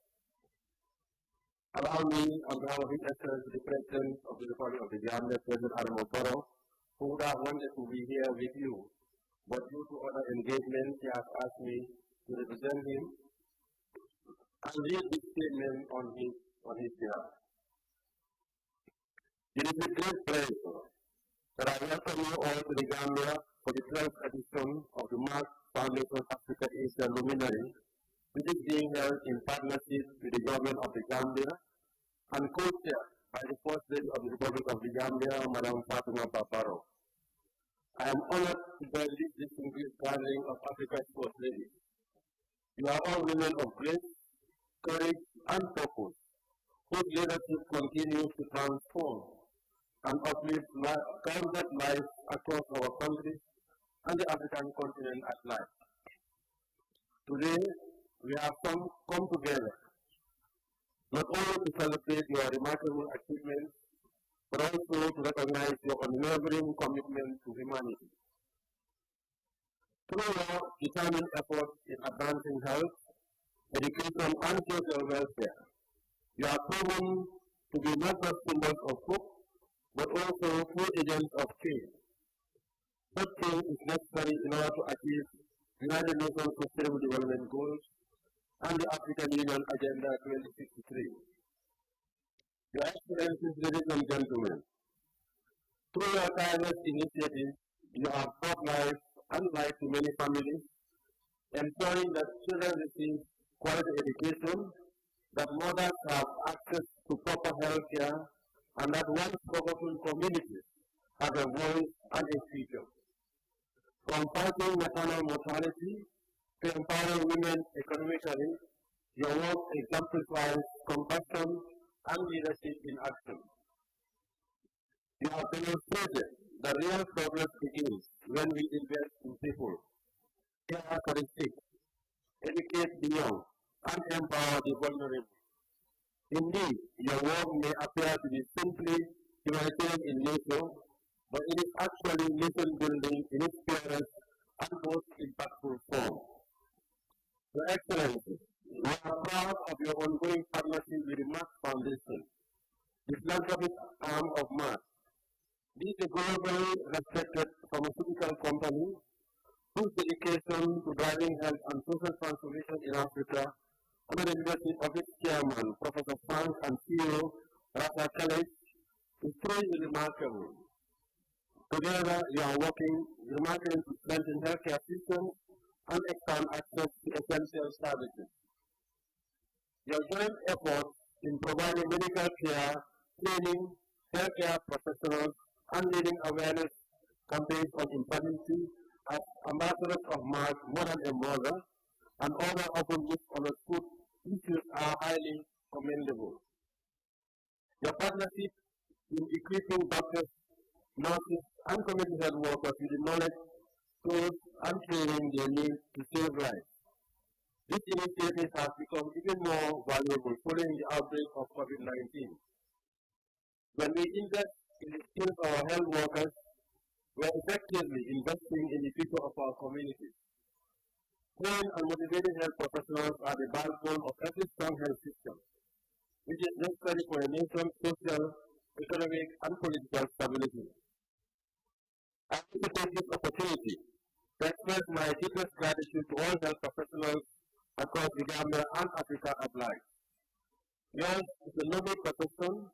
Allow me, on behalf of His Excellency the President of the Republic of the Gambia, President Adamo Barrow, who would have wanted to be here with you, but due to other engagements, he has asked me to represent him and read this statement on his behalf. It is with great pleasure that I welcome you all to the Gambia for the 12th edition of the Merck Foundation Africa Asia Luminary which is being held in partnership with the government of the Gambia and co-chaired by the First Lady of the Republic of the Gambia, Madam Fatima Paparo. I am honored to join this distinguished gathering of Africa's First Ladies. You are all women of grace, courage, and purpose, whose leadership continues to transform and uplift countless lives across our countries and the African continent at large. Today, we have come together not only to celebrate your remarkable achievements, but also to recognize your unwavering commitment to humanity. Through your determined efforts in advancing health, education, and social welfare, you are proven to be not just symbols of hope, but also true agents of change. Such change is necessary in order to achieve United Nations Sustainable Development Goals and the African Union Agenda 2063. Your Excellencies, ladies and gentlemen, through your tireless initiatives, you have brought life and life to many families, ensuring that children receive quality education, that mothers have access to proper health care, and that once forgotten communities have a voice and a future. From fighting maternal mortality to empowering women economically, your work exemplifies compassion and leadership in action. You have demonstrated that real progress begins when we invest in people, care for the sick, educate the young, and empower the vulnerable. Indeed, your work may appear to be simply humanitarian in nature, but it is actually nation building in its purest and most impactful form. Your Excellency, we are proud of your ongoing partnership with the Merck Foundation, the philanthropic arm of Merck. This is a globally respected pharmaceutical company whose dedication to driving health and social transformation in Africa under the leadership of its chairman, Professor Frank, and CEO, Rasa Khaled, is truly remarkable. Together, you are working remarkably to strengthen healthcare systems and expand access to essential services. Your joint efforts in providing medical care, training, healthcare professionals, and leading awareness campaigns on infertility as ambassadors of Merck, More Than a Mother, and other often misunderstood issues are highly commendable. Your partnership in equipping doctors, nurses, and community health workers with the knowledge, tools, and training they need to save lives. This initiative has become even more valuable following the outbreak of COVID-19. When we invest in the skills of our health workers, we are effectively investing in the future of our communities. Trained and motivated health professionals are the backbone of every strong health system, which is necessary for a nation's social, economic, and political stability. I want to take this opportunity to express my deepest gratitude to all health professionals across the Gambia and Africa at large. Yours is a noble profession,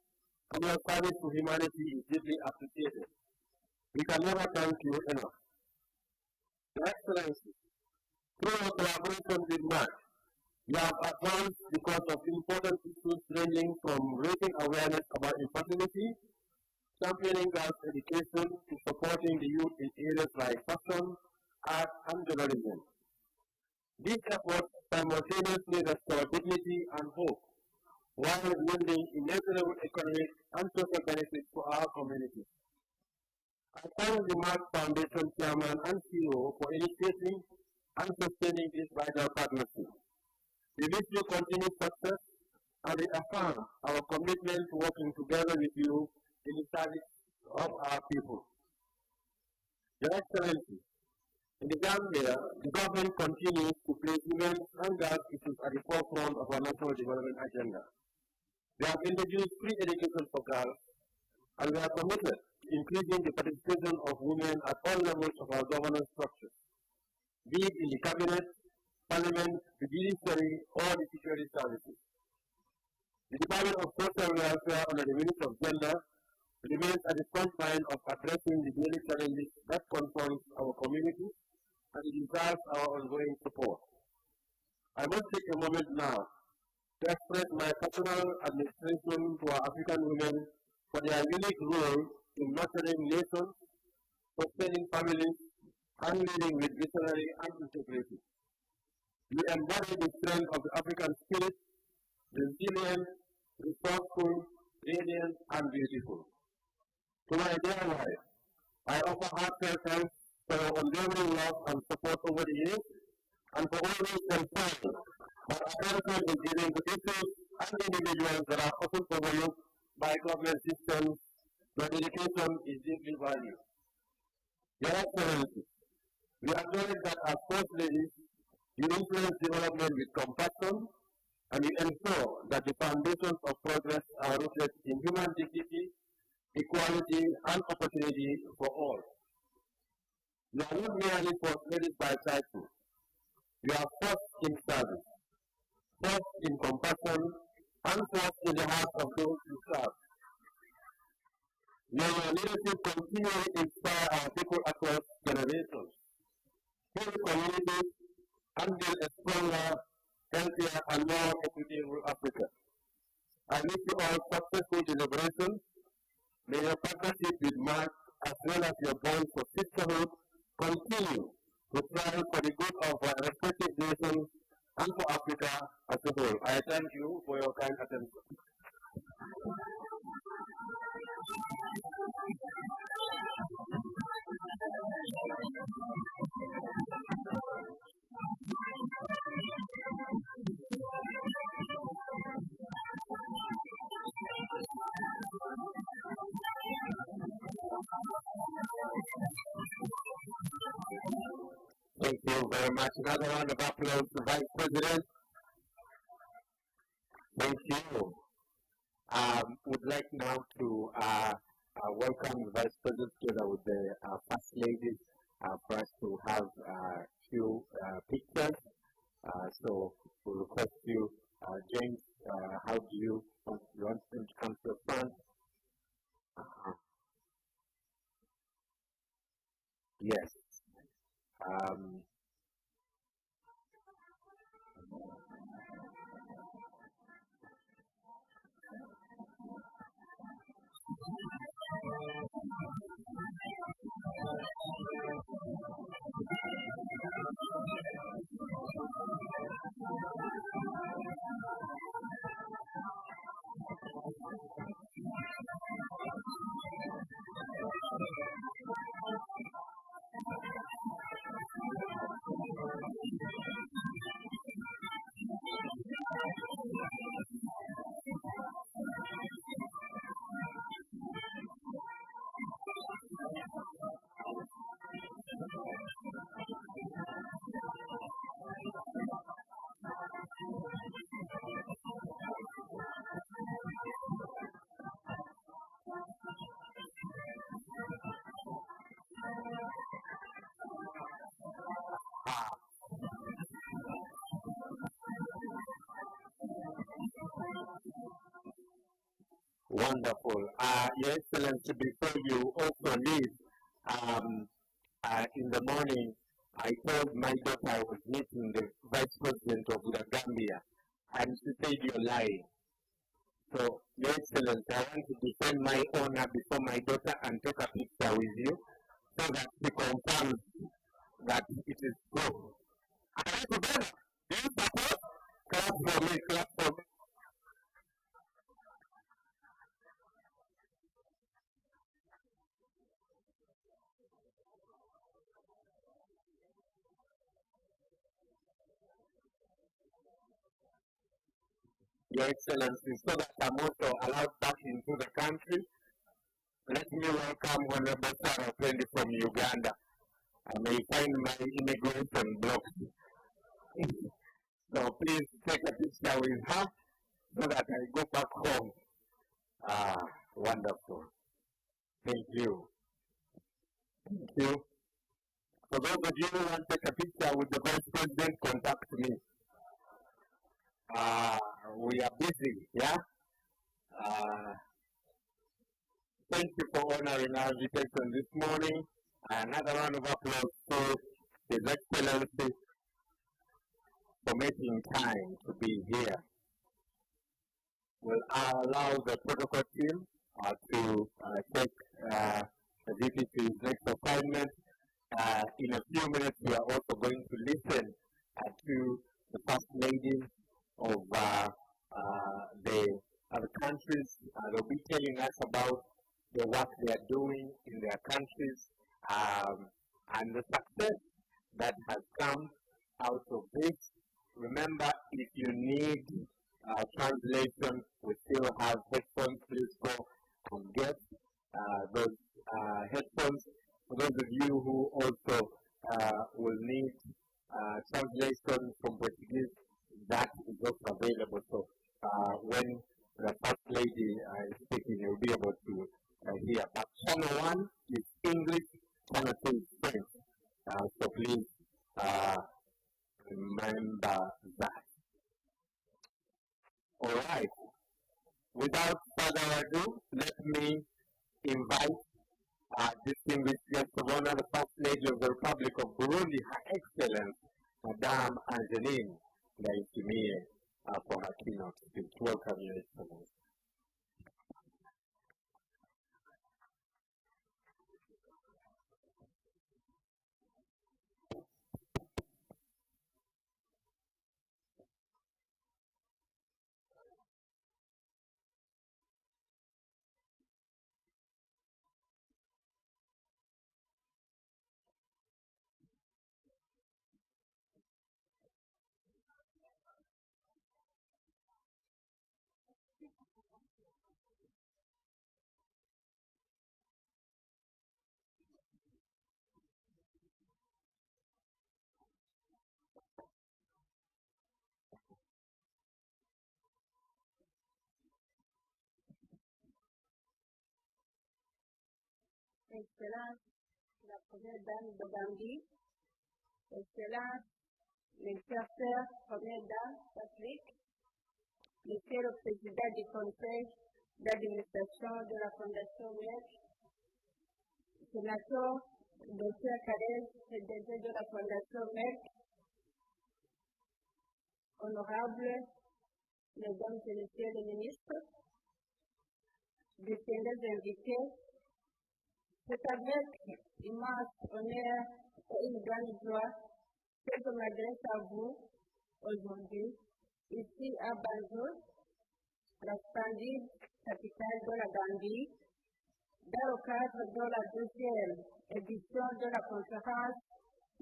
and your service to humanity is deeply appreciated. We can never thank you enough. Your Excellency, through our collaboration with Merck, you have advanced the cause of important issues ranging from raising awareness about infertility, championing girls' education, to supporting the youth in areas like fashion, art, and journalism. These efforts simultaneously restore dignity and hope, while yielding immeasurable economic and social benefits for our communities. I thank the Merck Foundation Chairman and CEO for initiating and sustaining this vital partnership. We wish you continued success and we affirm our commitment to working together with you in the service of our people. Your Excellency, in the Gambia, the government continues to place women and girls issues at the forefront of our national development agenda. We have introduced free education for girls, and we are committed to increasing the participation of women at all levels of our governance structures, be it in the cabinet, parliament, the judiciary, or the security services. The Department of Social Welfare under the Ministry of Gender remains at the front line of addressing the daily challenges that confront our communities, and it deserves our ongoing support. I must take a moment now to express my personal admiration to our African women for their unique role in nurturing nations, sustaining families, and leading with visionary and integrity. You embody the strength of the African spirit, resilient, resourceful, radiant, and beautiful. To my dear wife, I offer heartfelt thanks for your unwavering love and support over the years, and for always concerned for attention in giving to issues and individuals that are often overlooked by government systems. Your dedication is deeply valued. Your Excellency, we acknowledge that as First Ladies, you influence development with compassion, and you ensure that the foundations of progress are rooted in human dignity, equality, and opportunity for all. You are not merely First Ladies by title. You are first in service, first in compassion, and first in the hearts of those you serve. May your leadership continually inspire our people across generations, heal communities, and build a stronger, healthier, and more equitable Africa. I wish you all successful deliberations. May your partnership with Merck, as well as your bond for sisterhood, continue to thrive for the good of our respective nations and for Africa as a whole. I thank you for your kind attention. Thank you very much. Another round of applause to Vice President. Thank you. Would like now to welcome the Vice President together with the First Ladies for us to have a few pictures. So we request you, James, how do you want them to come to the front? Yes. Wonderful. Your Excellency, before you also leave, in the morning, I told my daughter I was meeting the Vice President of the Gambia, and she said you're lying. So, Your Excellency, I want to defend my honor before my daughter and take a picture with you, so that she confirms that it is true. Are you together? Do you support? Clap for me, clap for me. Your Excellency, so that I'm also allowed back into the country, let me welcome Honorable Sarah Pendi from Uganda. I may find my immigration blocked. So please take a picture with her so that I go back home. Wonderful. Thank you. Thank you. For those of you who want to take a picture with the Vice President, contact me. We are busy, yeah? Thank you for honoring our invitation this morning. Another round of applause to His Excellency. for making time to be here. Will allow the protocol team to take the VP to his next assignment. In a few minutes, we are also going to listen to the first ladies of the other countries. They'll be telling us about the work they are doing in their countries and the success that has come out of this. Remember, if you need translation, we still have headphones. Please go and get those headphones. For those of you who also will need translation from Portuguese, that is also available. So when the first lady is speaking, you'll be able to hear. But channel 1 is English, channel 2 is French. So please remember that. All right. Without further ado, let me invite distinguished guest of honor, the First Lady of the Republic of Burundi, Her Excellency, Madame Angeline Ndayishimiye, for her keynote speech. Welcome, Your Excellency. Excellence, la première dame de Gambie, Excellence, les chers sœurs, première dame d'Afrique, Monsieur le Président du Conseil d'administration de la Fondation Merck, Sénateur Dr. Karel, PDG de la Fondation Merck, honorables Mesdames et Messieurs les ministres, distingués invités, c'est avec immense honneur et une grande joie que je m'adresse à vous aujourd'hui, ici à Banjul, la splendide capitale de la Gambie, dans le cadre de la deuxième édition de la conférence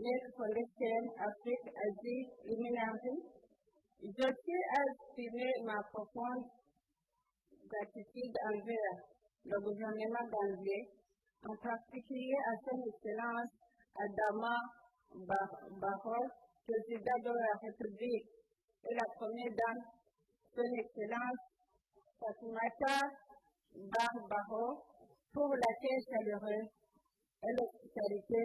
Merck Foundation Afrique-Asie Luminary. Je tiens à exprimer ma profonde gratitude envers le gouvernement gambien, en particulier à son Excellence Adama Barrow, Président de la République, et la Première Dame, son Excellence Fatoumata Barrow, pour l'accueil chaleureux et l'hospitalité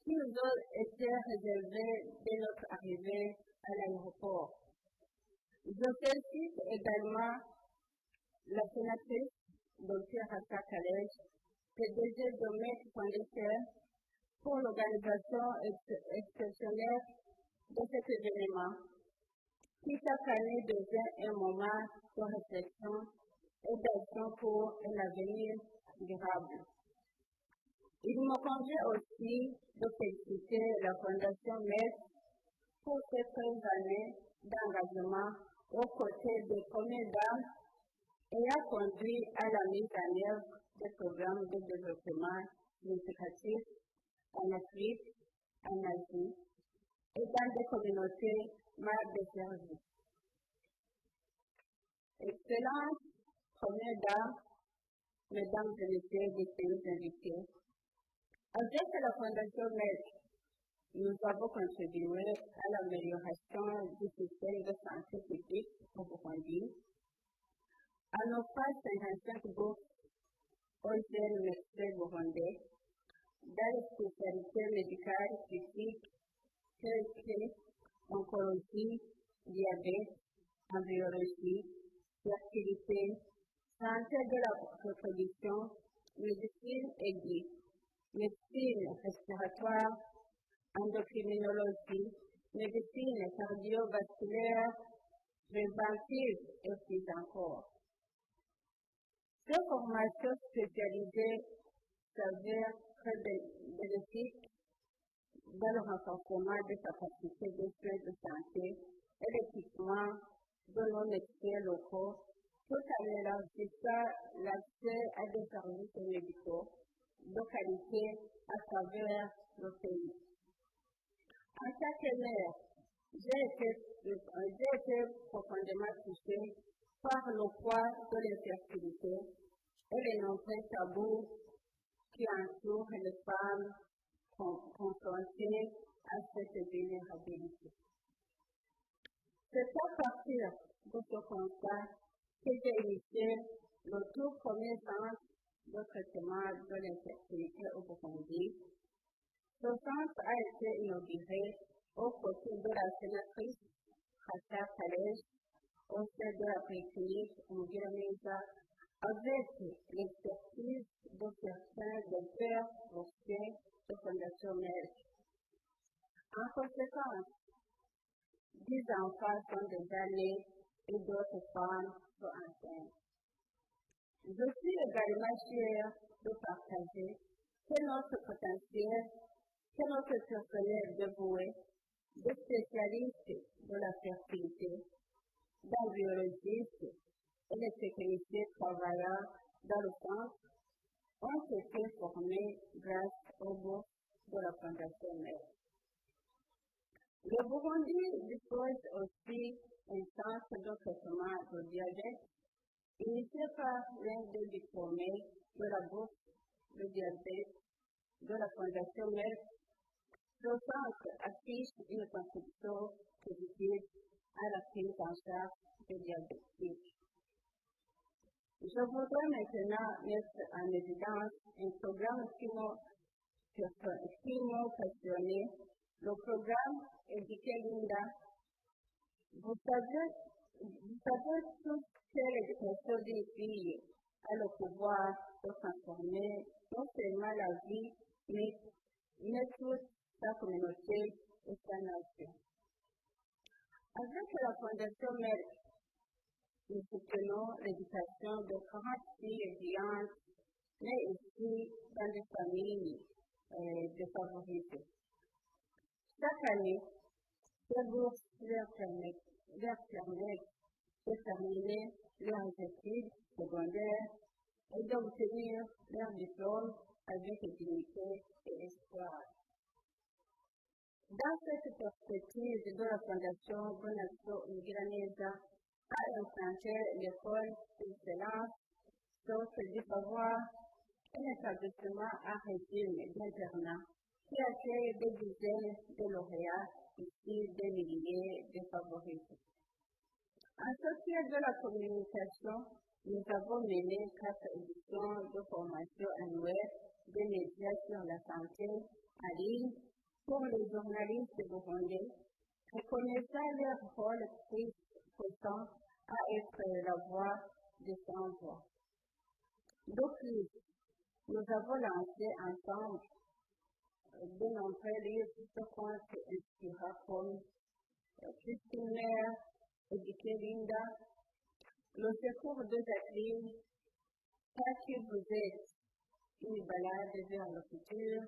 qui nous ont été réservés dès notre arrivée à l'aéroport. Je félicite également la sénatrice Dr. Hassan Khaled, PDG de Merck Foundation, pour l'organisation exceptionnelle de cet événement, qui chaque année devient un moment de réflexion et d'action pour un avenir durable. Il me convient aussi de féliciter la Fondation Merck pour ces 13 années d'engagement aux côtés des premières dames et a conduit à la mise en œuvre des programmes de développement significatifs en Afrique, en Asie et dans des communautés mal desservies. Excellence, première dame, mesdames et messieurs, distingués invités, avec la Fondation Merck, nous avons contribué à l'amélioration du système de santé publique au Burundi, à offrir 55 bourses aux jeunes médecins burundais dans les spécialités médicales critiques telles que oncologie, diabète, embryologie, fertilité, santé de la reproduction, médecine aiguë, médecine respiratoire, endocrinologie, médecine cardiovasculaire, préventive et plus encore. Ces formations spécialisées s'avèrent très bénéfiques dans le renforcement des capacités de soins de santé et l'équipement de nos experts locaux, tout en élargissant l'accès à des services médicaux de qualité à travers le pays. En tant que maire, j'ai été profondément touchée par le poids de l'infertilité et les nombreux tabous qui entourent les femmes confrontées à cette vulnérabilité. C'est à partir de ce constat que j'ai initié le tout premier centre de traitement de l'infertilité au Burundi. Ce centre a été inauguré aux côtés de la sénatrice Khata Kalej au sein de la polyclinique Mugiraneza avec l'expertise de certains docteurs boursiers de Fondation Merck. En conséquence, 10 enfants sont déjà nés et d'autres femmes sont enceintes. Je suis également fière de partager que notre potentiel, que notre personnel dévoué, des spécialistes de la fertilité, des biologistes et des techniciens travaillant dans le centre ont été formés grâce aux bourses de la Fondation Merck. Le Burundi dispose aussi d'un centre de traitement de diabète initié par l'un des diplômés de la bourse de diabète de la Fondation Merck. Ce centre affiche une contribution positive à la prise en charge des diabétiques. Je voudrais maintenant mettre en évidence un programme qui m'a passionné, le programme Éduquer Linda. Vous savez tous que l'éducation d'une fille a le pouvoir de transformer non seulement la vie, mais toute sa communauté et sa nation. Avec la Fondation Merck, nous soutenons l'éducation de 40 filles étudiantes, mais aussi dans des familles défavorisées. Chaque année, ces bourses leur permettent de terminer leurs études secondaires et d'obtenir leur diplôme avec dignité et espoir. Dans cette perspective de la Fondation Bonasso Mugiraneza a implanté l'école d'excellence Source du Savoir, un établissement à régime d'internat qui accueille des dizaines de lauréats issus des milliers de favorisés. En ce qui est de la communication, nous avons mené 4 éditions de formation annuelle des médias sur la santé en ligne pour les journalistes burundais, reconnaissant leur rôle puissant à être la voix des sans-voix. Depuis, nous avons lancé ensemble de nombreux livres de contes inspirants comme Christine Mère, Éduquer Linda, Le secours de Jacqueline, Pas qui vous êtes, une balade vers le futur,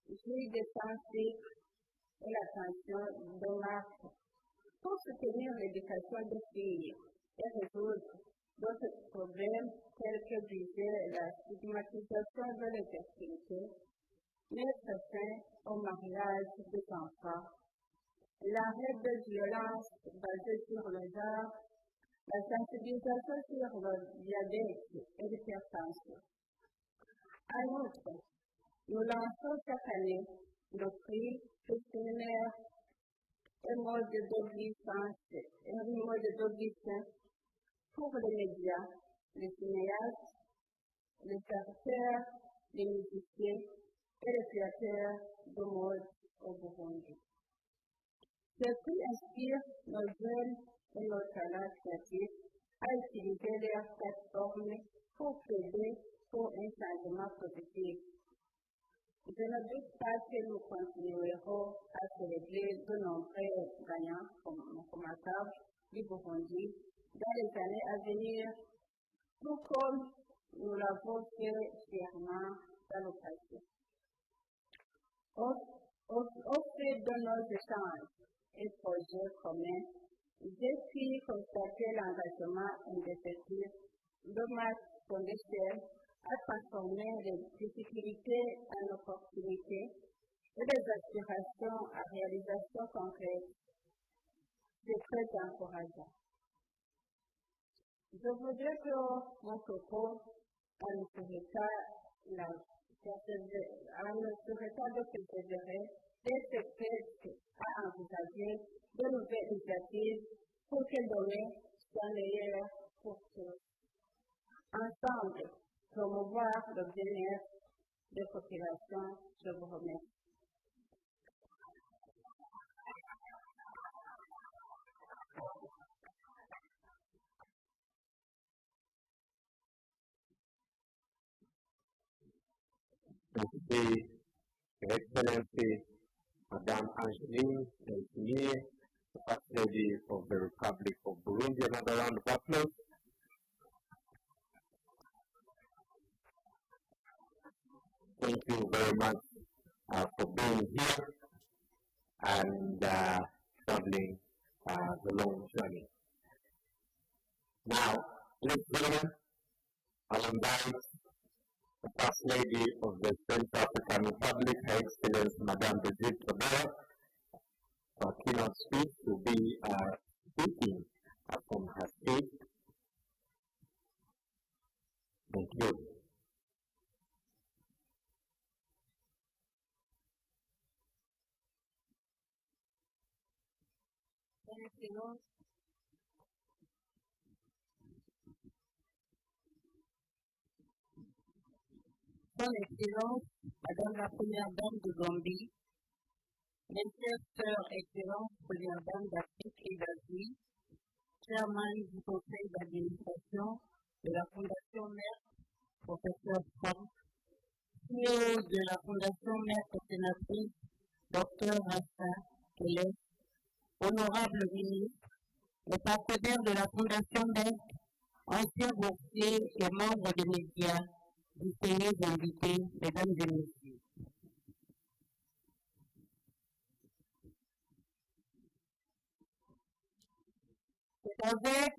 Jouir des sans-cycles et l'attention de Marc, pour soutenir l'éducation des filles et résoudre d'autres problèmes tels que briser la stigmatisation de l'infertilité, mettre fin au mariage des enfants, l'arrêt des violences basées sur le genre, la sensibilisation sur le diabète et l'hypertension. En outre, nous lançons chaque année le prix questionnaire et mode d'obéissance pour les médias, les cinéastes, les acteurs, les musiciens et les créateurs de mode au Burundi. Ce qui inspire nos jeunes et nos talents créatifs à utiliser leurs plateformes pour plaider pour un changement positif. Je ne doute pas que nous continuerons à célébrer de nombreux gagnants comme du Burundi dans les années à venir, tout comme nous l'avons fait fièrement dans le passé. Au fait de nos échanges et projets communs, j'ai pu constater l'engagement indéfectible de ma fondation à transformer les difficultés en opportunités et les aspirations à réalisation concrète. C'est très encourageant. Je voudrais que mon propos ne serait pas de persévérer dès ce fait à envisager de nouvelles initiatives pour que le domaine soit meilleur pour tous. Ensemble, promouvoir le bien-être des populations. Je vous remercie. Your Excellency, Madame Angeline Delphine, the First Lady of the Republic of Burundi, another round of applause. Thank you very much for being here and traveling the long journey. Now, ladies and gentlemen, I'll invite the First Lady of the Central African Republic, Her Excellency Madame Banjul, for a keynote speech to be speaking from her state. Thank you. Son Excellence, Madame la Première Dame de Gambie, mes chères sœurs, Excellences, Première Dame d'Afrique et d'Asie, Chairman du Conseil d'administration de la Fondation Merck, Professeur Franck, CEO de la Fondation Merck sénatrice, Dr Rasta Kelly, Honorable ministre, les partenaires de la Fondation Merck, anciens boursiers et membres des médias, distingués invités, mesdames et messieurs. C'est avec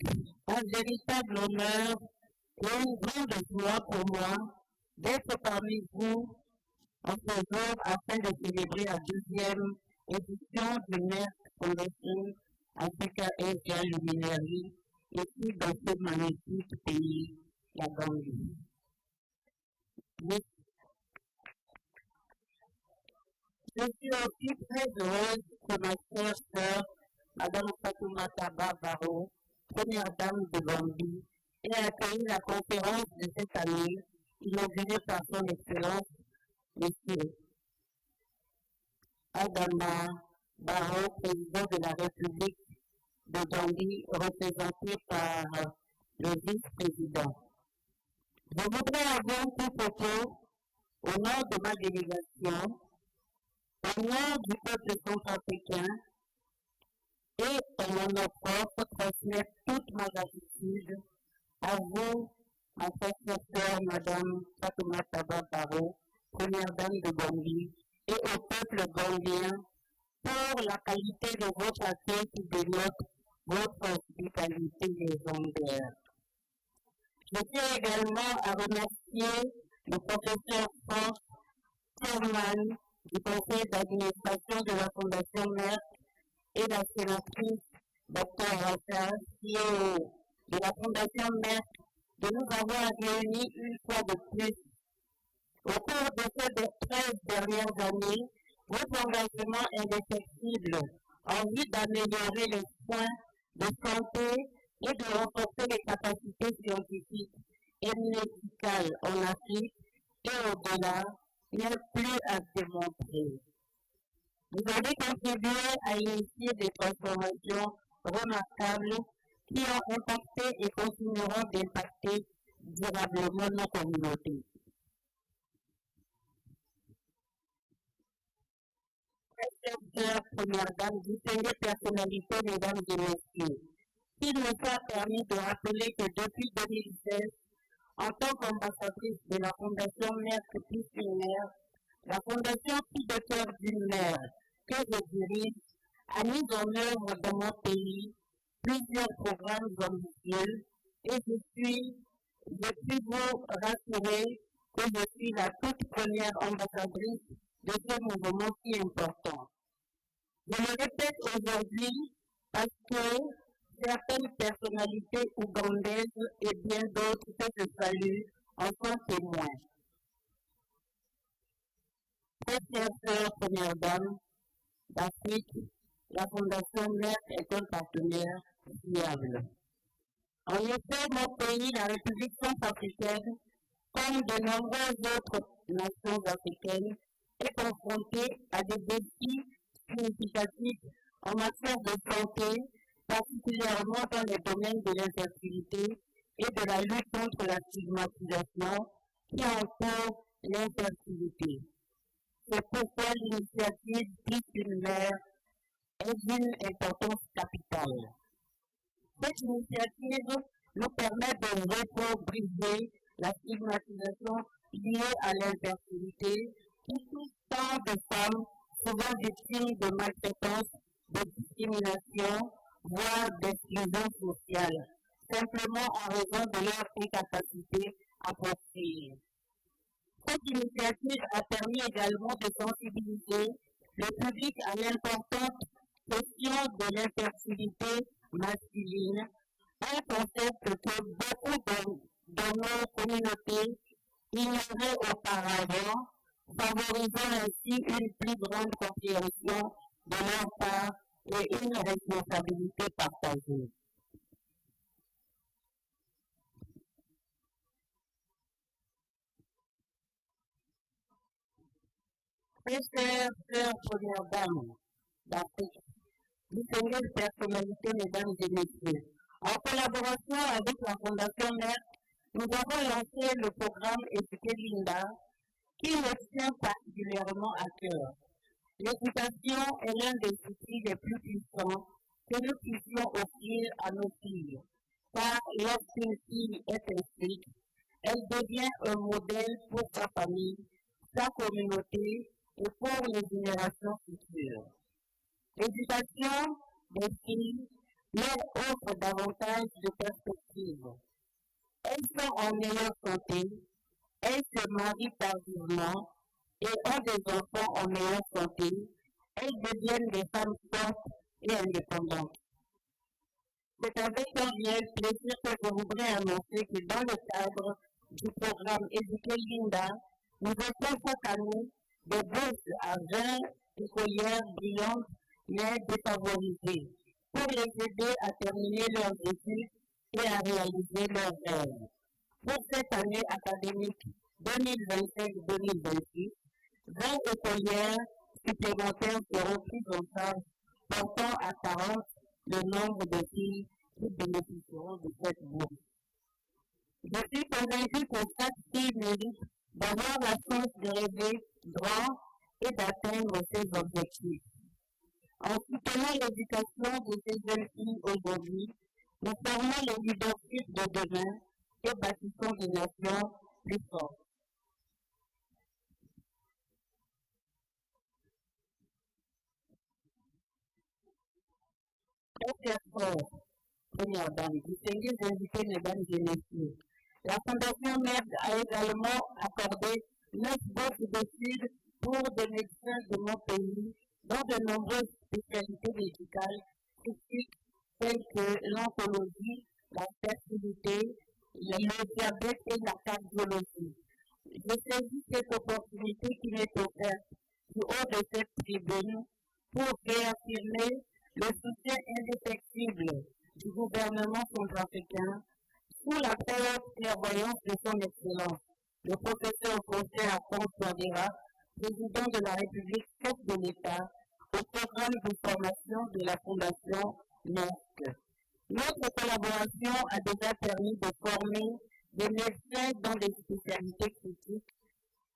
un véritable honneur et une grande joie pour moi d'être parmi vous en ce jour afin de célébrer la deuxième édition du Merck Foundation Africa Asia Luminary, ici dans ce magnifique pays, la Gambie. Je suis aussi très heureuse que ma chère sœur, Madame Fatoumata Barbaro, Première Dame de Gambie, ait accueilli la conférence de cette année, inaugurée par son Excellence, Monsieur Adama Barrow, Président de la République de Gambie, représenté par le vice-président. Je voudrais avant tout propos, au nom de ma délégation, au nom du peuple centrafricain et en mon nom propre, transmettre toute ma gratitude à vous, ma chère sœur, Madame Fatoumata Barbaro, Première Dame de Gambie, et au peuple gambien pour la qualité de votre accueil qui dénote votre hospitalité légendaire. Je tiens également à remercier le professeur Franck, chairman du conseil d'administration de la Fondation Merck, et la sénatrice Dr Rasta, CEO de la Fondation Merck, de nous avoir réunis une fois de plus. Au cours de ces 13 dernières années, votre engagement indéfectible en vue d'améliorer les soins de santé et de renforcer les capacités scientifiques et médicales en Afrique et au-delà n'est plus à démontrer. Vous avez contribué à initier des transformations remarquables qui ont impacté et continueront d'impacter durablement nos communautés. chers premières dames, distinguées personnalités, mesdames et messieurs, il me soit permis de rappeler que depuis 2016, en tant qu'ambassadrice de la Fondation Merck plus une mère, la Fondation Fille de cœur d'une mère que je dirige a mis en œuvre dans mon pays plusieurs programmes ambitieux et je puis vous rassurer que je suis la toute première ambassadrice de ce mouvement si important. Je le répète aujourd'hui parce que certaines personnalités ougandaises et bien d'autres que je salue en sont témoins. Très chères sœurs, premières dames d'Afrique, la Fondation Merck est un partenaire fiable. En effet, mon pays, la République centrafricaine, comme de nombreuses autres nations africaines, est confronté à des défis significatifs en matière de santé, particulièrement dans les domaines de l'infertilité et de la lutte contre la stigmatisation qui entoure l'infertilité. C'est pourquoi l'initiative Plus une mère est d'une importance capitale. Cette initiative nous permet de briser la stigmatisation liée à l'infertilité qui touche tant de femmes souvent victimes de maltraitance, de discrimination, voire d'exclusion sociale, simplement en raison de leur incapacité à poursuivre. Cette initiative a permis également de sensibiliser le public à l'importante question de l'infertilité masculine, un concept que beaucoup de nos communautés ignoraient auparavant, favorisant ainsi une plus grande compréhension de leur part et une responsabilité partagée. Très chères sœurs premières dames d'Afrique, distinguées personnalités, mesdames et messieurs, en collaboration avec la Fondation Merck, nous avons lancé le programme Éduquer Linda, qui me tient particulièrement à cœur. L'éducation est l'un des outils les plus puissants que nous puissions offrir à nos filles, car lorsqu'une fille est instruite, elle devient un modèle pour sa famille, sa communauté et pour les générations futures. L'éducation des filles leur offre davantage de perspectives. Elles sont en meilleure santé, elles se marient tardivement et ont des enfants en meilleure santé, elles deviennent des femmes fortes et indépendantes. C'est avec un réel plaisir que je voudrais annoncer que dans le cadre du programme Éduquer Linda, nous offrons chaque année des bourses à 20 écolières brillantes mais défavorisées pour les aider à terminer leurs études et à réaliser leurs rêves. Pour cette année académique 2025-2026, 20 écolières supplémentaires seront prises en charge, portant à 40 le nombre de filles qui bénéficieront de cette bourse. Je suis convaincue que chaque fille mérite d'avoir la chance de rêver grand et d'atteindre ses objectifs. En soutenant l'éducation de ces jeunes filles aujourd'hui, nous formons les leaderships de demain et bâtissons des nations plus fortes. Très chers frères, premières dames, distingués invités, mesdames et messieurs, la Fondation Merck a également accordé 9 bourses d'études pour des médecins de mon pays dans de nombreuses spécialités médicales critiques telles que l'oncologie, la fertilité, le diabète et la cardiologie. Je saisis cette opportunité qui m'est offerte du haut de cette tribune pour réaffirmer le soutien indéfectible du gouvernement centrafricain sous la très haute clairvoyance de son Excellence, le professeur José Alphonse Touadéra, président de la République, chef de l'État, au programme de formation de la Fondation Merck. Notre collaboration a déjà permis de former des médecins dans des spécialités critiques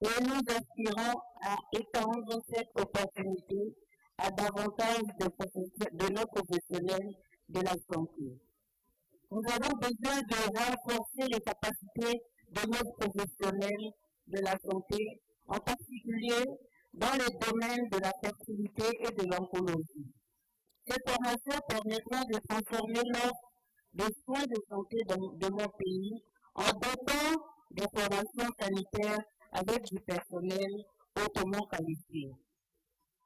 et nous aspirons à étendre cette opportunité à davantage de nos professionnels de la santé. Nous avons besoin de renforcer les capacités de nos professionnels de la santé, en particulier dans les domaines de la fertilité et de l'oncologie. Ces formations permettront de transformer l'offre de soins de santé de mon pays en dotant des formations sanitaires avec du personnel hautement qualifié.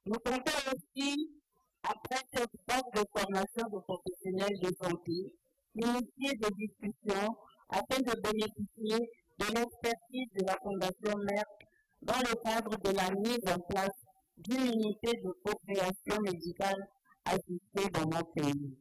Nous comptons aussi, après cette phase de formation de professionnels de santé, initier des discussions afin de bénéficier de l'expertise de la Fondation Merck dans le cadre de la mise en place d'une unité de procréation médicale assistée dans mon pays.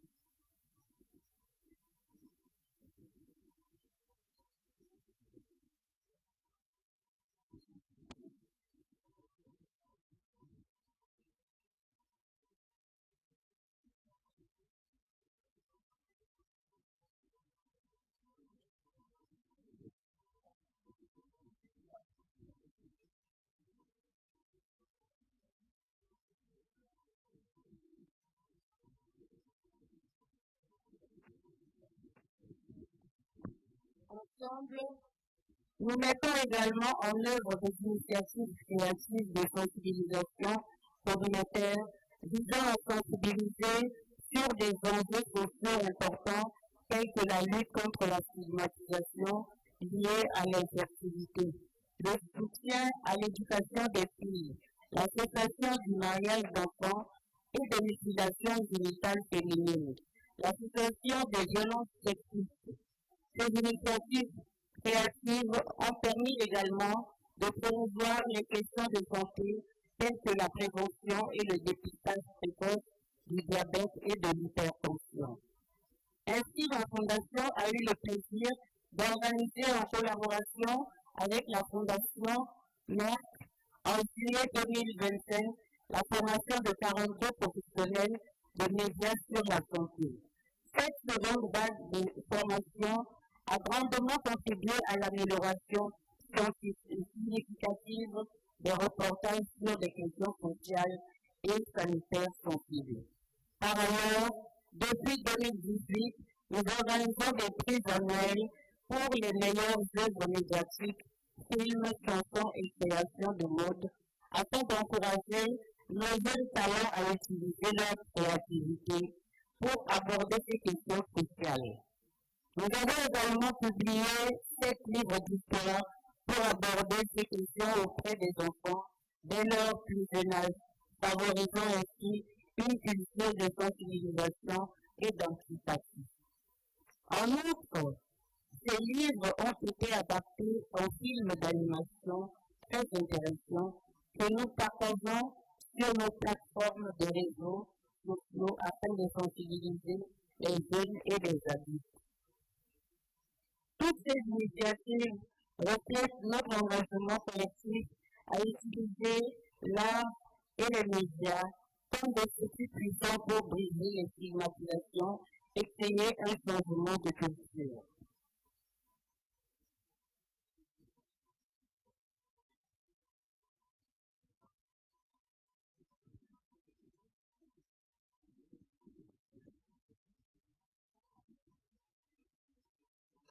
Ensemble, nous mettons également en œuvre des initiatives créatives de sensibilisation communautaire visant à sensibiliser sur des enjeux sociaux importants tels que la lutte contre la stigmatisation liée à l'infertilité, le soutien à l'éducation des filles, la cessation du mariage d'enfants et des mutilations génitales féminines, la situation des violences sexistes. Ces initiatives créatives ont permis également de promouvoir les questions de santé telles que la prévention et le dépistage précoce du diabète et de l'hypertension. Ainsi, la Fondation a eu le plaisir d'organiser en collaboration avec la Fondation Merck en juillet 2025 la formation de 42 professionnels de médias sur la santé. Cette seconde vague de formation a grandement contribué à l'amélioration significative des reportages sur les questions sociales et sanitaires sensibles. Par ailleurs, depuis 2018, nous organisons des prises annuelles pour les meilleures œuvres médiatiques, films, chansons et créations de mode, afin d'encourager nos jeunes talents à utiliser leur créativité pour aborder ces questions sociales. Nous avons également publié 7 livres d'histoire pour aborder ces questions auprès des enfants dès leur plus jeune âge, favorisant ainsi une culture de sensibilisation et d'antipathie. En outre, ces livres ont été adaptés en films d'animation très intéressants que nous partageons sur nos plateformes de réseaux sociaux afin de sensibiliser les jeunes et les adultes. Toutes ces initiatives reflètent notre engagement collectif à utiliser l'art et les médias comme des outils puissants pour briser les stigmatisations et créer un changement de culture.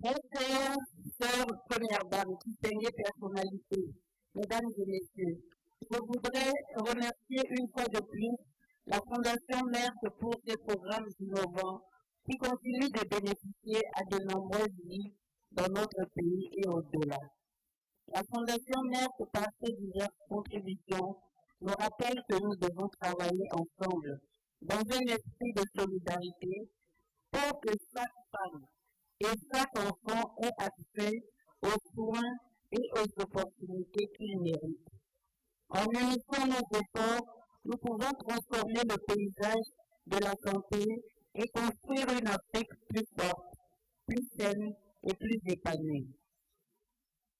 Mes frères, sœurs, premières dames, distinguées personnalités, mesdames et messieurs, je voudrais remercier une fois de plus la Fondation Merck pour ses programmes innovants qui continuent de bénéficier à de nombreuses vies dans notre pays et au-delà. La Fondation Merck, par ses diverses contributions, nous rappelle que nous devons travailler ensemble dans un esprit de solidarité pour que chaque femme et chaque enfant ait accès aux soins et aux opportunités qu'ils méritent. En unissant nos efforts, nous pouvons transformer le paysage de la santé et construire une Afrique plus forte, plus saine et plus épanouie.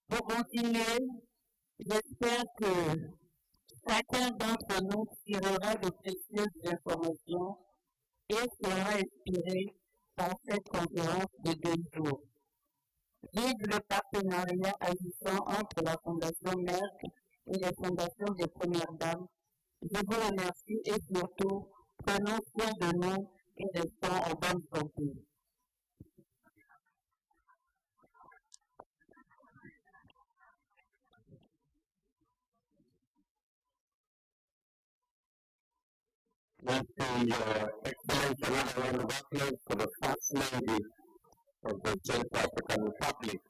Pour continuer, j'espère que chacun d'entre nous tirera de précieuses informations et sera inspiré par cette conférence de 2 jours. Vive le partenariat agissant entre la Fondation Merck et les fondations des Premières Dames Je vous remercie et surtout, prenons soin de nous et restons en bonne santé. Let's see Excellency another round of applause for the First Lady of the Central African Republic.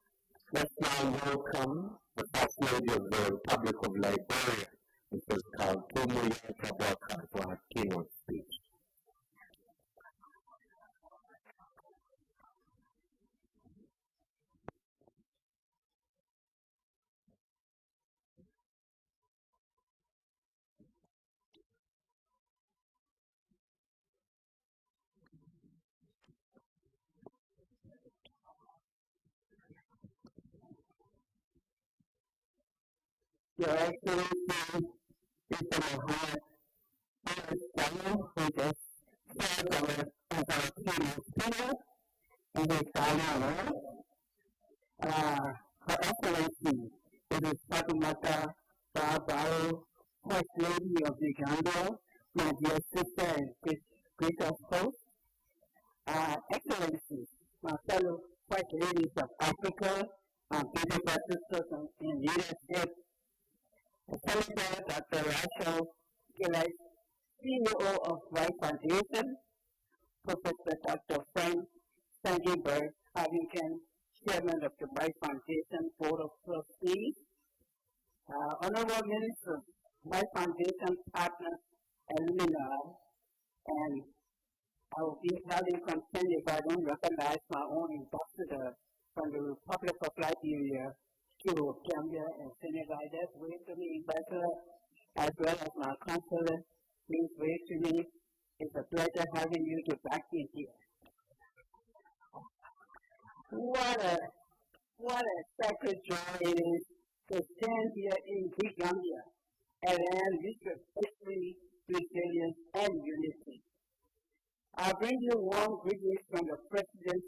Let's now welcome the First Lady of the Republic of Liberia, Mrs. Kaltumu Kabaka, for her keynote speech. Your Excellency, Mr. Mohammed, who just served as our keynote speaker, and his final Her Excellency, Mrs. Fatumata Barbaro, First Lady of the Gambia, my dear sister and greatest host, Excellencies, my fellow First Ladies of Africa, my beautiful sisters in leadership, Senator Dr. Rachel Gillette, CEO of White Foundation, Professor Dr. Frank Sangiberg, Harrington, Chairman of the White Foundation Board of Trustees, Honorable Ministers, White Foundation partners, and Luminary, and I will be highly concerned if I don't recognize my own ambassador from the Republic of Liberia, Gambia, and Senegal. That's way to me, ambassador, as well as my consular, means way to me. It's a pleasure having you to back me here. What a sacred joy it is to stand here in the Gambia and land with history, resilience, and unity. I bring you warm greetings from the President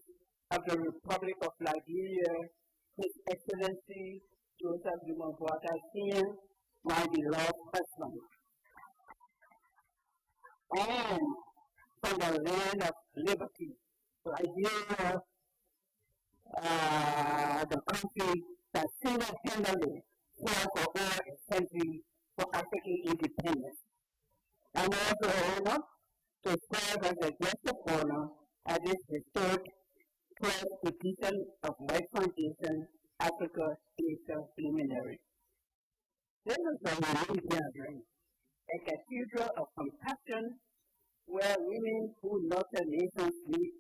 of the Republic of Liberia, His Excellency Joseph Dumont-Boata Sr., my beloved husband. And from the land of liberty, Liberia, the country that single-handedly fought for over a century for African independence. I'm also honored to serve as a guest of honor at this historic 12th edition of White Foundation Africa Asia Luminary. This is a unique gathering, a cathedral of compassion where women who love their nations meet,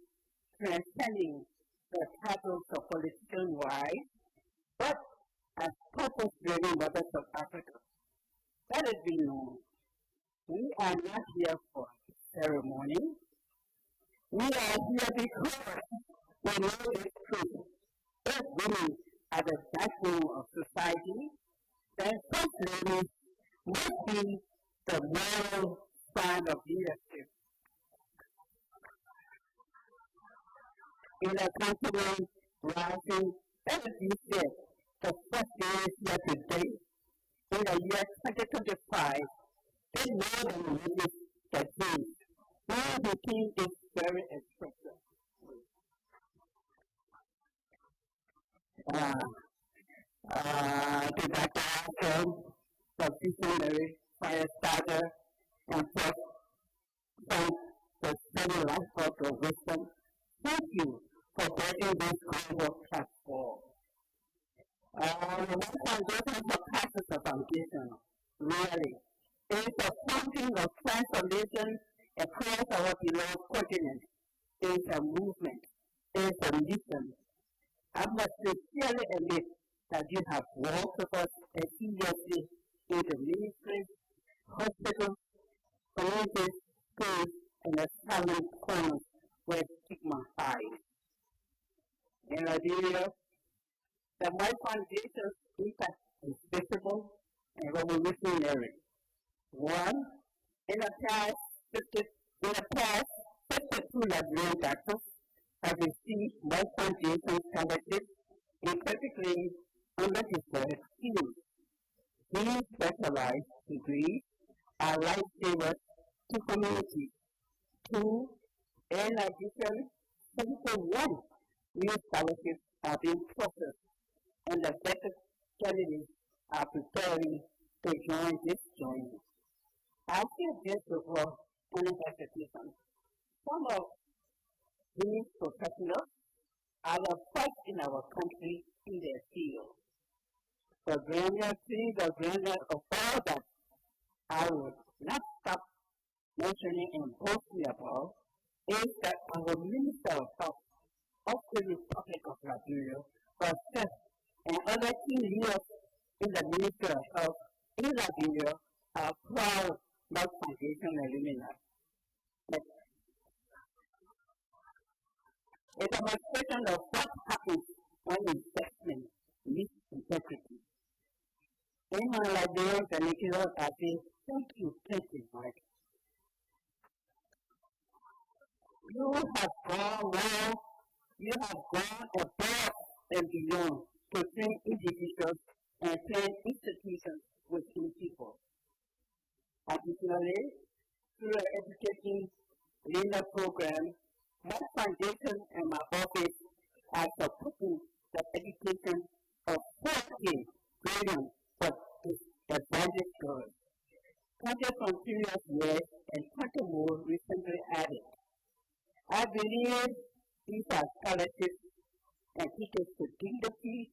transcending the titles of political wives, but as purpose-driven mothers of Africa. Let it be known, we are not here for ceremony. We are here because we know it's true. If women are the backbone of society, then first ladies must be the moral span of leadership. In a continent rising, let it be said, the first ladies here today, in the year 2025, they know the religious that means. We think is very expressive. To Dr. Ashton, the visionary fire starter, and from the study life of wisdom, thank you for building this global platform. The White Foundation surpasses the foundation, really. It is a fountain of transformation across our beloved continent. It is a movement. It is a mission. I must sincerely admit that you have walked with us assiduously in the ministries, hospitals, communities, schools, and the silent corners where stigma hides. In Liberia, the White Foundation's impact is visible and revolutionary. One, in the past, 52 Liberian doctors have received White Foundation scholarships in particularly underdeserved fields. These specialized degrees are lifesavers to communities. Two, in addition, 71 new scholarships are being processed, and the better candidates are preparing to join this journey. I feel this before any hesitation. Some of these professionals are the first in our country in their field. The grander of all that I would not stop mentioning and boasting about is that our Minister of Health of the Republic of Liberia, herself, and other key leaders in the Ministry of Health in Liberia are proud Merck Foundation alumni. A demonstration of what happens when investment meets integrity. In my Liberian vernacular, I say, thank you, Mike. You have gone well, you have gone above and beyond to train individuals and train institutions within people. Additionally, through the Educating Leader program, my foundation and my office are supporting the education of 14 billion for disadvantaged girls. 20 from previous years and 20 more recently added. I believe these are scholarships and tickets to dignity,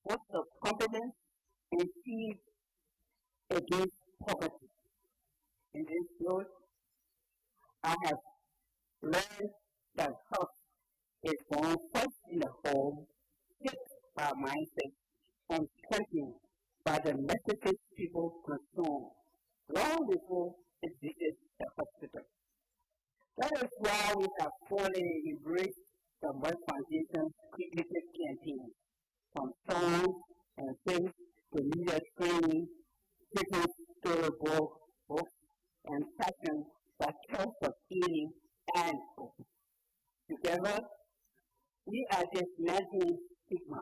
works of confidence, and seeds against poverty. In this note, I have learned that health is born first in the home, shaped by mindset, and strengthened by the messages people consume long before it reaches the hospital. That is why we have fully embraced the Merck Foundation's creative campaign, from songs and films to media training, different storybook books, and fashion that tells of healing and hope. Together, we are dismantling stigma,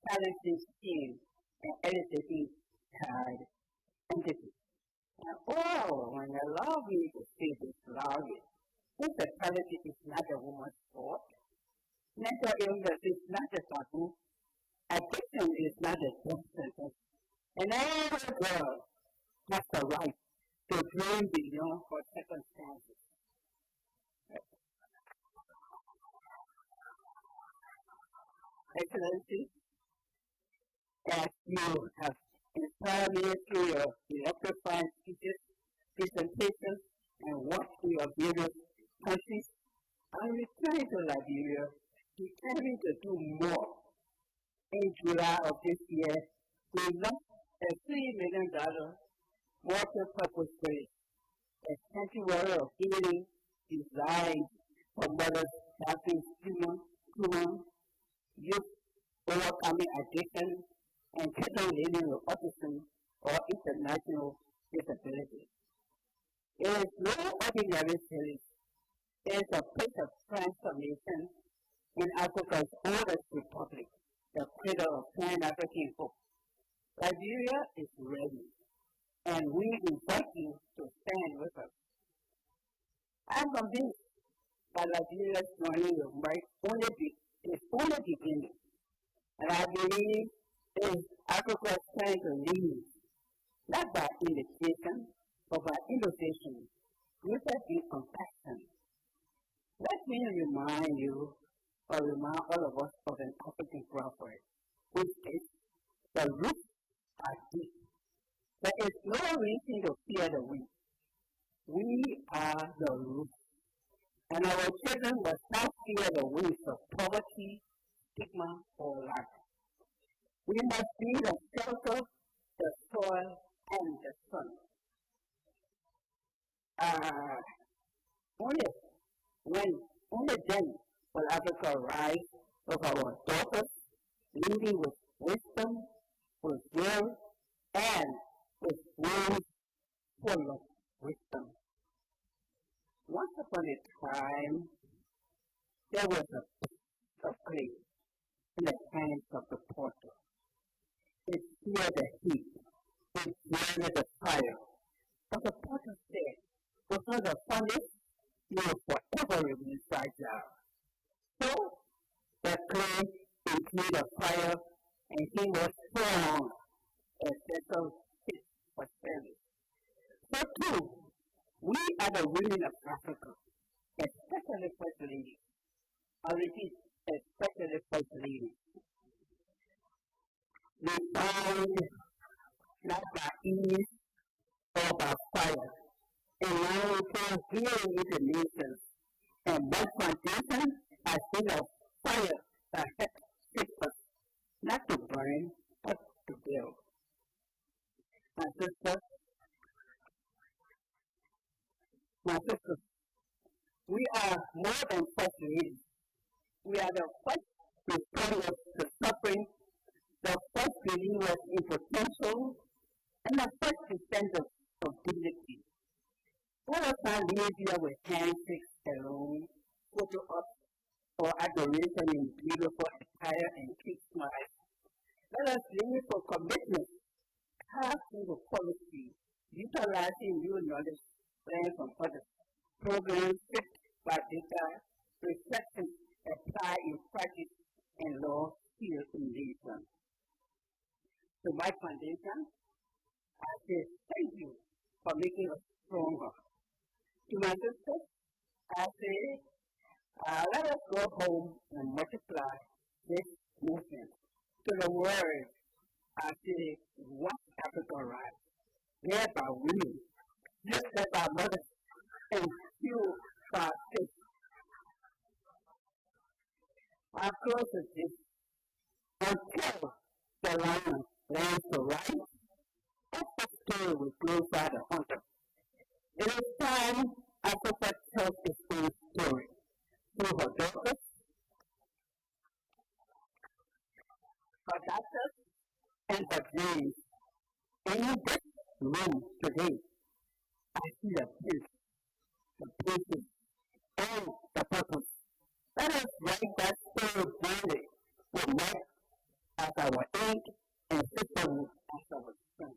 challenging shame, and elevating pride and empathy. And allow me to say this loudly. Infertility is not a woman's fault. Mental illness is not a taboo. Addiction is not a death sentence. And every girl has the right to dream beyond her circumstances. Excellency, as you have inspired me through your electrifying speeches, presentations, and work in your various countries, I returned to Liberia determined to do more. In July of this year, we launched a $3 million multi-purpose base, a sanctuary of healing designed for mothers battling human youth overcoming addiction, and children living with autism or international disability. It is no ordinary series. It is a place of transformation in Africa's oldest republic, the cradle of Pan-African hope. Liberia is ready, and we invite you to stand with us. I'm convinced that Liberia's journey with Merck is only beginning, and I believe it is Africa's time to lead, not by invitation, but by innovation, rooted in compassion. Let me remind you, or remind all of us of an African proverb, which is, the roots are deep. There is no reason to fear the wind. We are the roots. And our children must not fear the winds of poverty, stigma, or lack. We must be the shelter, the soil, and the sun. Only then will Africa rise with our daughters, leading with wisdom, with will, and with words full of wisdom. Once upon a time, there was a piece of clay in the hands of the potter. It feared the heat, it dreaded the fire, and he was strong, a special fit for service. So too, we are the women of Africa, especially First Lady. I repeat, especially First Lady. We find not by ease or by fire, and now we can heal with the nations. And that foundation has been of fire that has shaped us, not to burn, but to build. My sisters, we are more than first ladies. We are the first responders to suffering, the first believers in potential, and the first defenders of dignity. Let us not live here with handshakes alone, photo ops, or adoration in beautiful attire and cute smiles. Let us live for commitment, casting the policy, utilizing new knowledge learned from others, programs shaped by data, reflections applied in practice, and law here in nation. To my foundation, I say thank you for making us stronger. To my sisters, I say let us go home and multiply this movement. To the world, I say watch Africa rise, led by women, just led by mothers, and fueled by faith. Our close is this. Until the lion learns to rise, that's the story will glorify the hunter. It is time Africa tells its own story through her daughters, her doctors, and her dreams. And in this room today, I see the peace, the patience, and the purpose. Let us write that story boldly with Merck as our ink and sisterhood as our strength.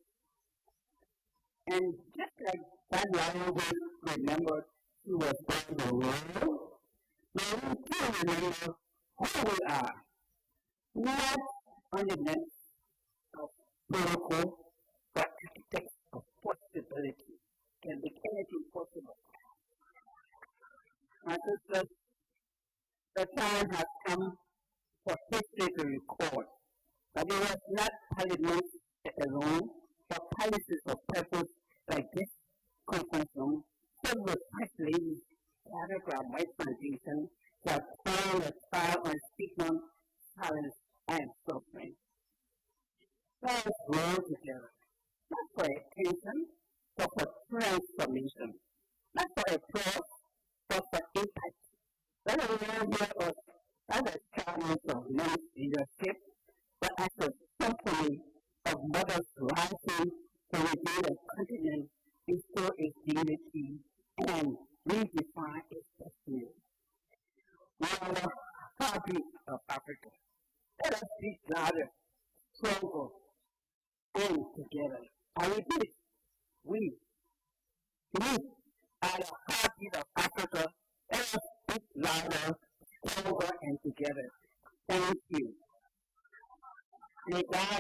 And just like that lion was remembered who was born the world, may we too remember who we are, not on the midst of protocol, but architects of possibility. Can make anything possible. My sisters, the time has come for history to record that it was not Parliament alone, but policies of purpose like this conference room, filled with first ladies gathered around my foundation that call a trial on stigma, silence, and suffering. Let us grow together, not for attention, but for transformation, not for applause, but for impact. Let us learn hear us not as channels of men's leadership, but as a symphony of mothers rising to rebuild a continent, restore its dignity, and redefine its destiny. We are the heartbeat of Africa. Let us be louder, stronger, and together. I repeat, we are the heartbeat of Africa. Let us speak louder, stronger, and together. Thank you. May God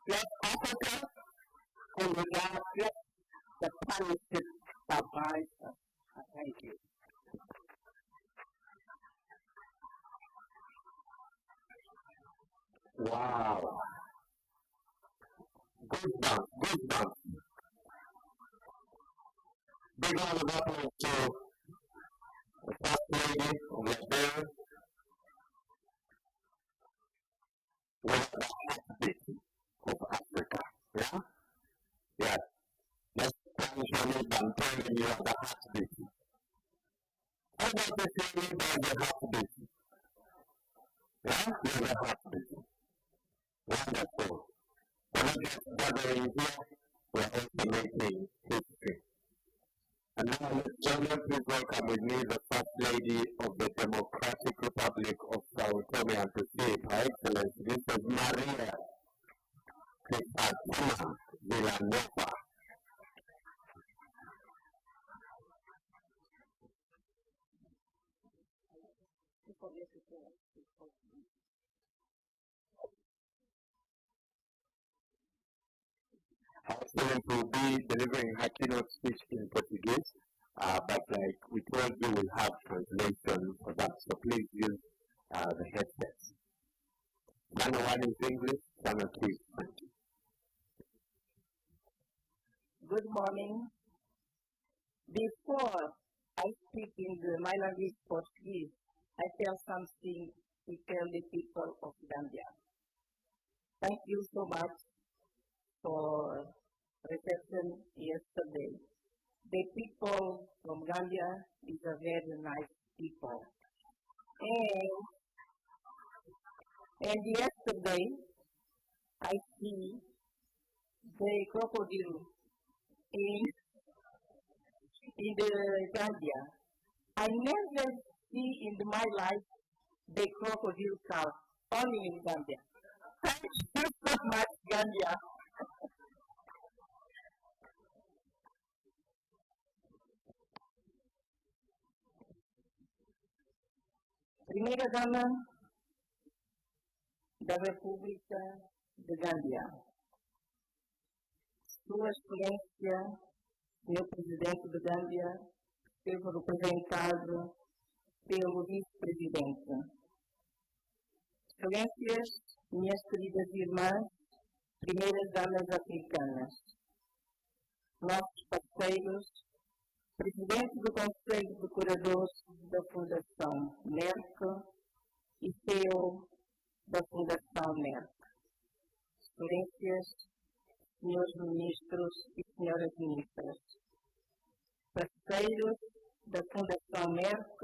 bless Africa, and may God bless the partnership that binds us. Thank you. Wow. Goosebumps. Big round of applause to the First Lady of Liberia. We are the heartbeat of Africa. Yeah? Yeah. Let's translate and tell them you are the heartbeat. How does it say you are the heartbeat? Yeah? You are the heartbeat. Wonderful. We're not just gathering here, we're also making history. And now let's join us, please welcome with me the First Lady of the Democratic Republic of Sao Tome and Principe, Her Excellency, this is Maria Cristina Villanova. Her Excellency will be delivering her keynote speech in Portuguese, but like we told you, we'll have translation for that, so please use the headsets. Channel 1 is English, Channel 2 is French. Good morning. Before I speak in my language Portuguese, I tell something to tell the people of Gambia. Thank you so much for reception yesterday. The people from Gambia is a very nice people. And yesterday, I see the crocodile in the Gambia. I never see in my life the crocodile cow, only in Gambia. Thank you so much, Gambia. Primeira Dama da República de Gâmbia. Sua Excelência, Senhor Presidente de Gâmbia, esteve representado pelo Vice-Presidente. Excelências, minhas queridas irmãs, primeiras damas africanas, nossos parceiros, Presidente do Conselho de Curadores da Fundação Merck e CEO da Fundação Merck. Excelências, senhores ministros e senhoras ministras, parceiros da Fundação Merck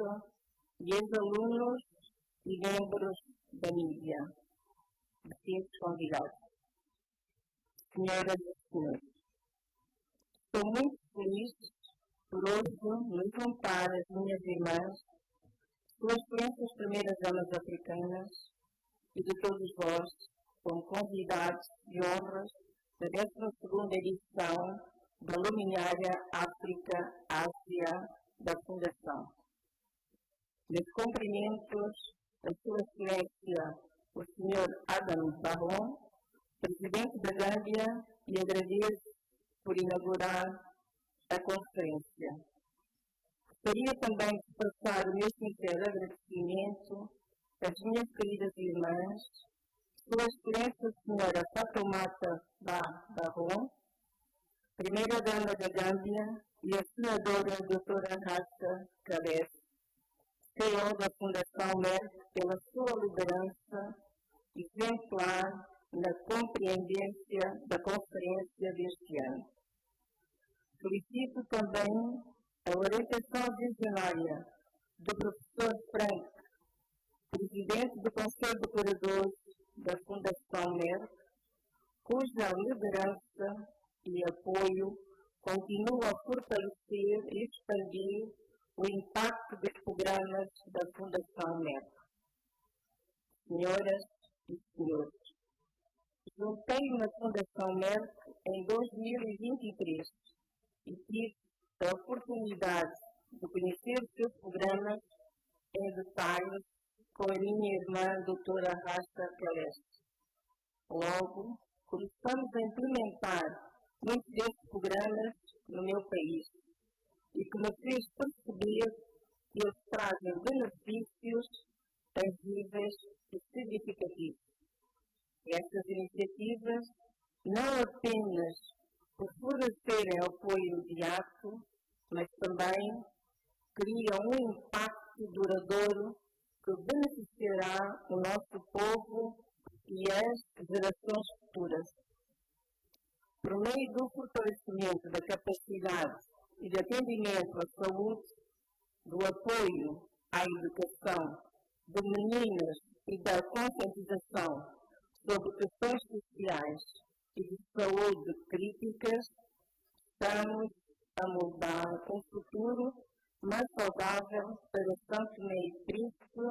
e ex-alunos e membros da mídia, distintos convidados, senhoras e senhores. Estou muito feliz por hoje me juntar às minhas irmãs, suas excelências primeiras damas africanas e de todos vós, como convidados e honras da 12ª edição da Luminary África-Ásia da Fundação. Meus cumprimentos a Sua Excelência, o Sr. Adam Barron, Presidente da Gâmbia, e agradeço por inaugurar a conferência. Gostaria também de passar o meu sincero agradecimento às minhas queridas irmãs, Sua Excelência Senhora Fatoumata Barron, Primeira Dama da Gâmbia, e a Senadora Doutora Rasta Khaled, CEO da Fundação Merck, pela sua liderança exemplar na compreendência da conferência deste ano. Solicito também a orientação visionária do professor Frank, Presidente do Conselho de Curadores da Fundação Merck, cuja liderança e apoio continuam a fortalecer e expandir o impacto dos programas da Fundação Merck. Senhoras e senhores, juntei-me na Fundação Merck em 2023 e tive a oportunidade de conhecer os seus programas em detalhes com a minha irmã, doutora Rasta Khaled. Logo, começamos a implementar muitos desses programas no meu país e que me fez perceber que eles trazem benefícios tangíveis e significativos. Estas iniciativas não apenas por fornecerem apoio imediato, mas também criam um impacto duradouro que beneficiará o nosso povo e as gerações futuras. Por meio do fortalecimento da capacidade e de atendimento à saúde, do apoio à educação de meninas e da conscientização sobre questões sociais e de saúde críticas, estamos a moldar um futuro mais saudável para São Tomé e Príncipe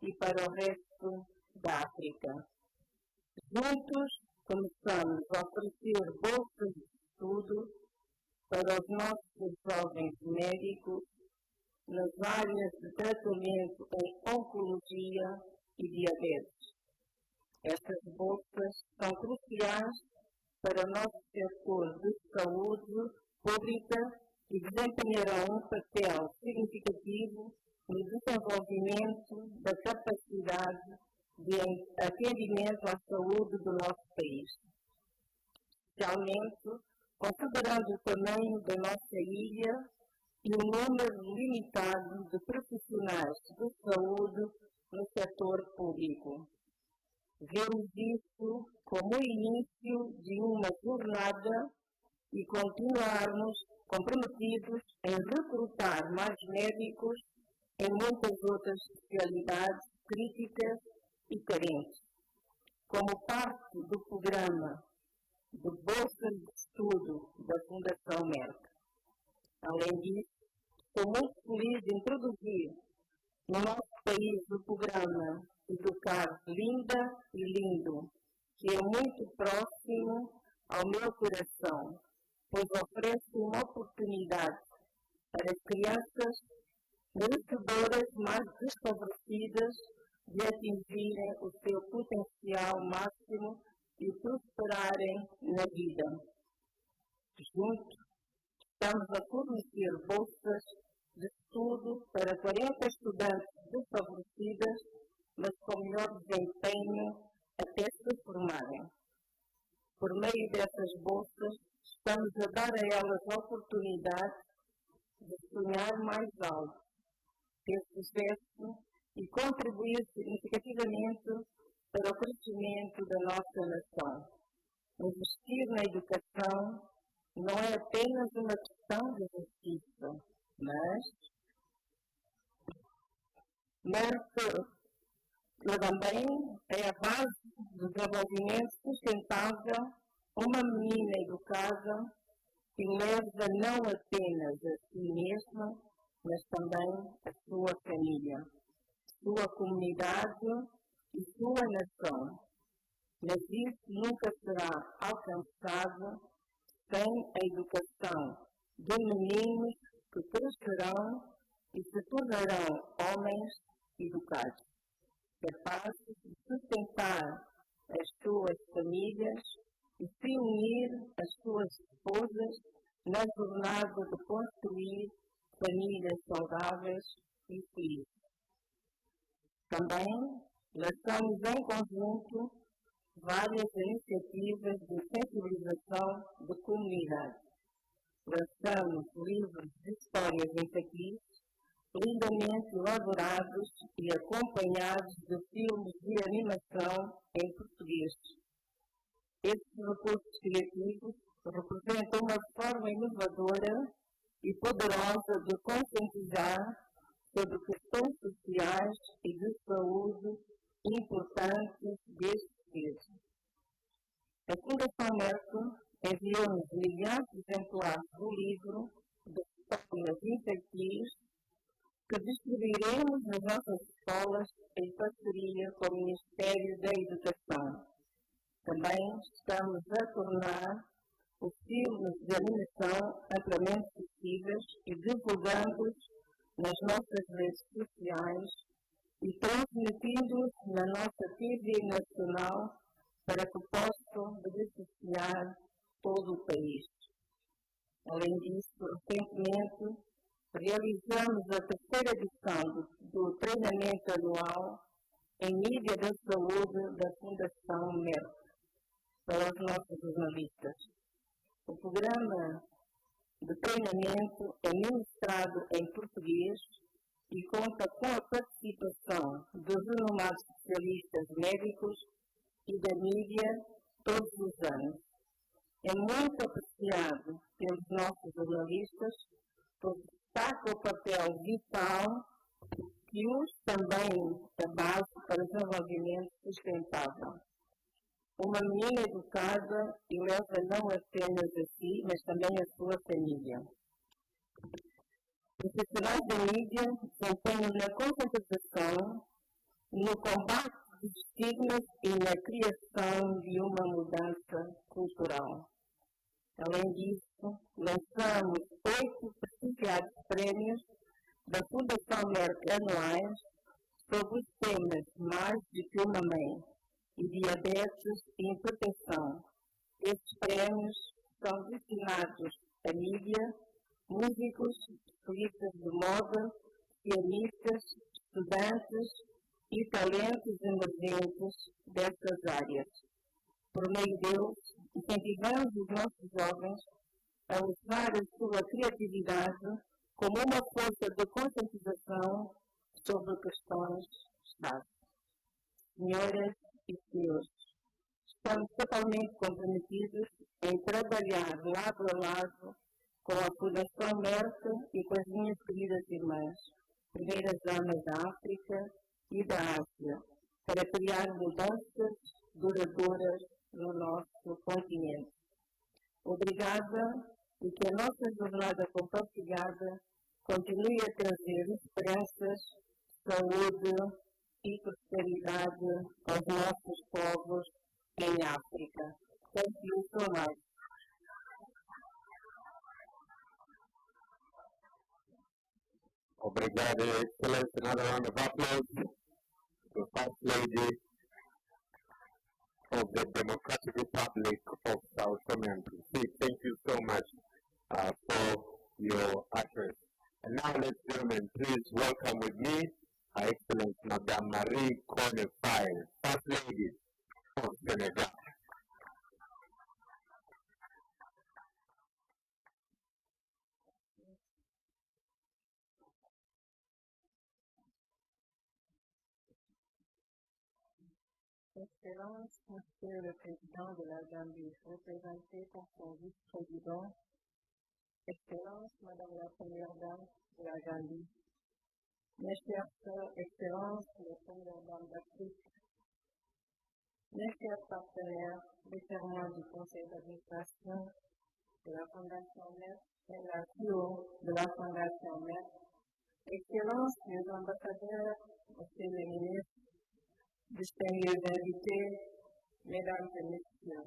e para o resto da África. Juntos, começamos a oferecer bolsas de estudo para os nossos jovens médicos nas áreas de tratamento em oncologia e diabetes. Estas bolsas são cruciais para o nosso setor de saúde pública e desempenharão um papel significativo no desenvolvimento da capacidade de atendimento à saúde do nosso país. Especialmente, considerando o tamanho da nossa ilha e o número limitado de profissionais de saúde no setor público. Vemos isso como o início de uma jornada e continuarmos comprometidos em recrutar mais médicos em muitas outras especialidades críticas e carentes, como parte do programa de bolsas de estudo da Fundação Merck. Além disso, estou muito feliz de introduzir no nosso país o programa Educar Linda e Lindo, que é muito próximo ao meu coração, pois oferece uma oportunidade para as crianças merecedoras mais desfavorecidas de atingirem o seu potencial máximo e prosperarem na vida. Juntos, estamos a fornecer bolsas de estudo para 40 estudantes desfavorecidas, mas com melhor desempenho até se formarem. Por meio dessas bolsas, estamos a dar a elas a oportunidade de sonhar mais alto, ter sucesso e contribuir significativamente para o crescimento da nossa nação. Investir na educação não é apenas uma questão de justiça, mas também é a base do desenvolvimento sustentável. Uma menina educada que leva não apenas a si mesma, mas também a sua família, sua comunidade e sua nação. Mas isso nunca será alcançado sem a educação de meninos que crescerão e se tornarão homens educados, capazes de sustentar as suas famílias e se unir às suas esposas na jornada de construir famílias saudáveis e felizes. Também lançamos em conjunto várias iniciativas de sensibilização da comunidade. Lançamos livros de histórias infantis, lindamente elaborados e acompanhados de filmes de animação em português. Estes recursos criativos representam uma forma inovadora e poderosa de conscientizar sobre questões sociais e de saúde importantes desde cedo. A Fundação Merck enviou-nos milhares de exemplares do livro de histórias infantis que distribuiremos nas nossas escolas em parceria com o Ministério da Educação. Também estamos a tornar os filmes de animação amplamente acessíveis e divulgando-os nas nossas redes sociais e transmitindo-os na nossa TV nacional para que possam beneficiar todo o país. Além disso, recentemente, realizamos a terceira edição do treinamento anual em mídia da saúde da Fundação Merck para os nossos jornalistas. O programa de treinamento é ministrado em português e conta com a participação de renomados especialistas médicos e da mídia todos os anos. É muito apreciado pelos nossos jornalistas, pois destaca o papel vital que usa também a base para o desenvolvimento sustentável. Uma menina educada leva não apenas a si, mas também a sua família. Profissionais da mídia desempenham na conscientização, no combate dos estigmas e na criação de uma mudança cultural. Além disso, lançamos 8 prestigiados prémios da Fundação Merck anuais sobre os temas Mais do que uma Mãe e Diabetes e Hipertensão, Estes prémios são destinados a mídia, músicos, estilistas de moda, pianistas, estudantes e talentos emergentes destas áreas. Por meio deles, incentivamos os nossos jovens a usar a sua criatividade como uma força de conscientização sobre questões chave. Senhoras e senhores, estamos totalmente comprometidos em trabalhar lado a lado com a Fundação Merck e com as minhas queridas irmãs, primeiras damas da África e da Ásia, para criar mudanças duradouras no nosso continente. Obrigada e que a nossa jornada compartilhada continue a trazer esperanças, saúde e prosperidade aos nossos povos em África. Thank you so much. Obrigado, Your Excellency. Another round of applause to First Lady of the Democratic Republic of Sao Tome and Principe. Thank you so much for your address. And now, ladies and gentlemen, please welcome with me Her Excellency Madame Marie Kone Faye, First Lady of Senegal. Excellence, Monsieur le Président de la Gambie, représenté par son vice-président. Excellence, Madame la Première Dame de la Gambie. Mes chères sœurs, Excellence, les Premières Dames d'Afrique. Mes chers partenaires, les témoins du Conseil d'administration de la Fondation Merck et la CEO de la Fondation Merck. Excellence, les ambassadeurs, Monsieur le ministre, distingués invités, Mesdames et Messieurs.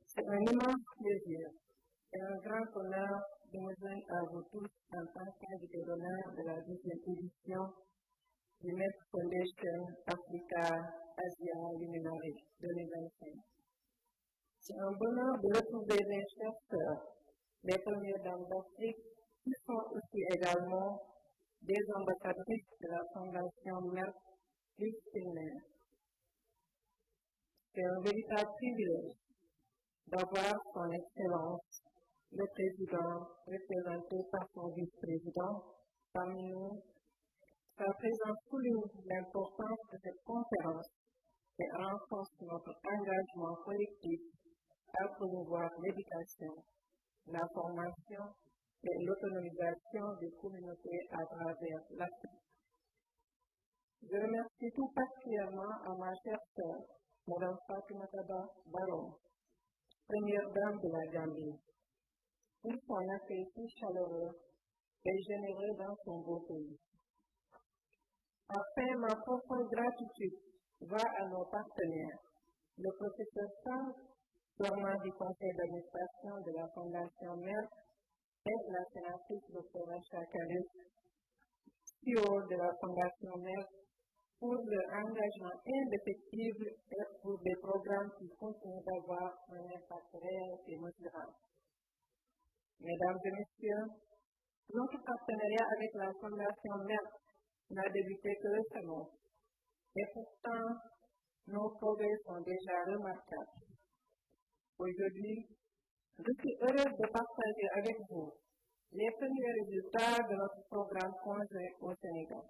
C'est un immense plaisir et un grand honneur de me joindre à vous tous en tant qu'invité d'honneur de la 10e édition du Merck Foundation Africa Asia Luminary 2025. C'est un bonheur de retrouver mes chères sœurs, les premières dames d'Afrique, qui sont aussi également des ambassadrices de la Fondation Merck. C'est un véritable privilège d'avoir son Excellence, le Président, représenté par son vice-président, parmi nous. Sa présence souligne l'importance de cette conférence et renforce notre engagement collectif à promouvoir l'éducation, la formation et l'autonomisation des communautés à travers l'Afrique. Je remercie tout particulièrement à ma chère sœur, Mme Fatoumata Barrow, première dame de la Gambie, pour son accueil si chaleureux et généreux dans son beau pays. Enfin, ma profonde gratitude va à nos partenaires, le professeur Sang, formant du conseil d'administration de la Fondation Merck, et la sénatrice Dr. Chakalis, CEO de la Fondation Merck, pour leur engagement indéfectible et pour des programmes qui continuent d'avoir un impact réel et mesurable. Mesdames et Messieurs, notre partenariat avec la Fondation Merck n'a débuté que récemment, et pourtant, nos progrès sont déjà remarquables. Aujourd'hui, je suis heureuse de partager avec vous les premiers résultats de notre programme conjoint au Sénégal.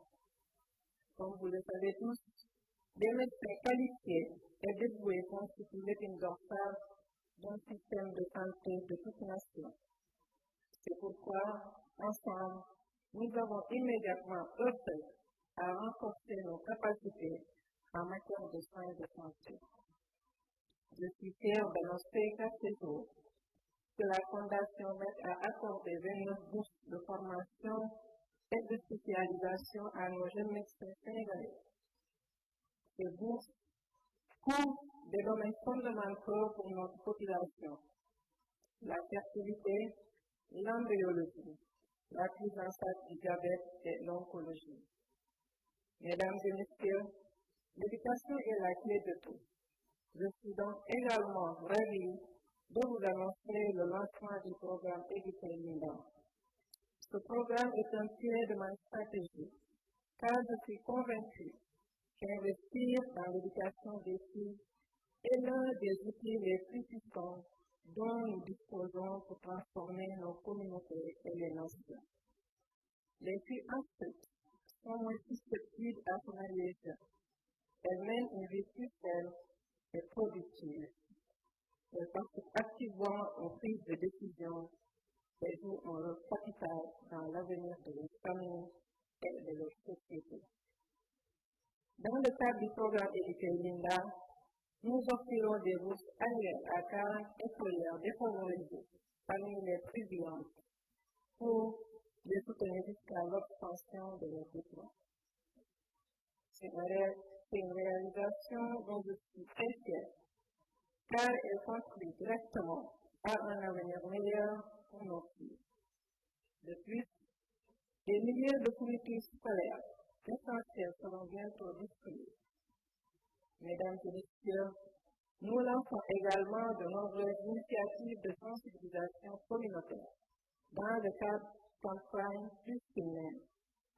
Comme vous le savez tous, des médecins qualifiés et dévoués constituent l'épine dorsale d'un système de santé de toute nation. C'est pourquoi, ensemble, nous avons immédiatement œuvré à renforcer nos capacités en matière de soins de santé. Je suis fière d'annoncer qu'à ce jour, que la Fondation Merck a accordé 29 bourses de formation et de spécialisation à nos jeunes médecins sénégalais. Ces bourses couvrent des domaines fondamentaux pour notre population: la fertilité, l'embryologie, la prise en charge du diabète et l'oncologie. Mesdames et messieurs, l'éducation est la clé de tout. Je suis donc également ravie de vous annoncer le lancement du programme Éduquer Linda. Ce programme est un pied de ma stratégie, car je suis convaincue qu'investir dans l'éducation des filles est l'un des outils les plus puissants dont nous disposons pour transformer nos communautés et les nations. Les filles inscrites sont moins susceptibles à se marier jeunes. Elles mènent une vie plus saine et productive. Elles participent activement aux prises de décision et jouent un rôle capital dans l'avenir de leur famille et de leur société. Dans le cadre du programme Éduquer Linda, nous offrirons des bourses annuelles à 40 écolières défavorisées parmi les plus brillantes pour les soutenir jusqu'à l'obtention de leur diplôme. C'est une réalisation dont je suis très fière, car elle contribue directement à un avenir meilleur pour nos filles. De plus, des milliers de fournitures scolaires essentielles seront bientôt distribuées. Mesdames et messieurs, nous lançons également de nombreuses initiatives de sensibilisation communautaire dans le cadre de campagnes plus humaines,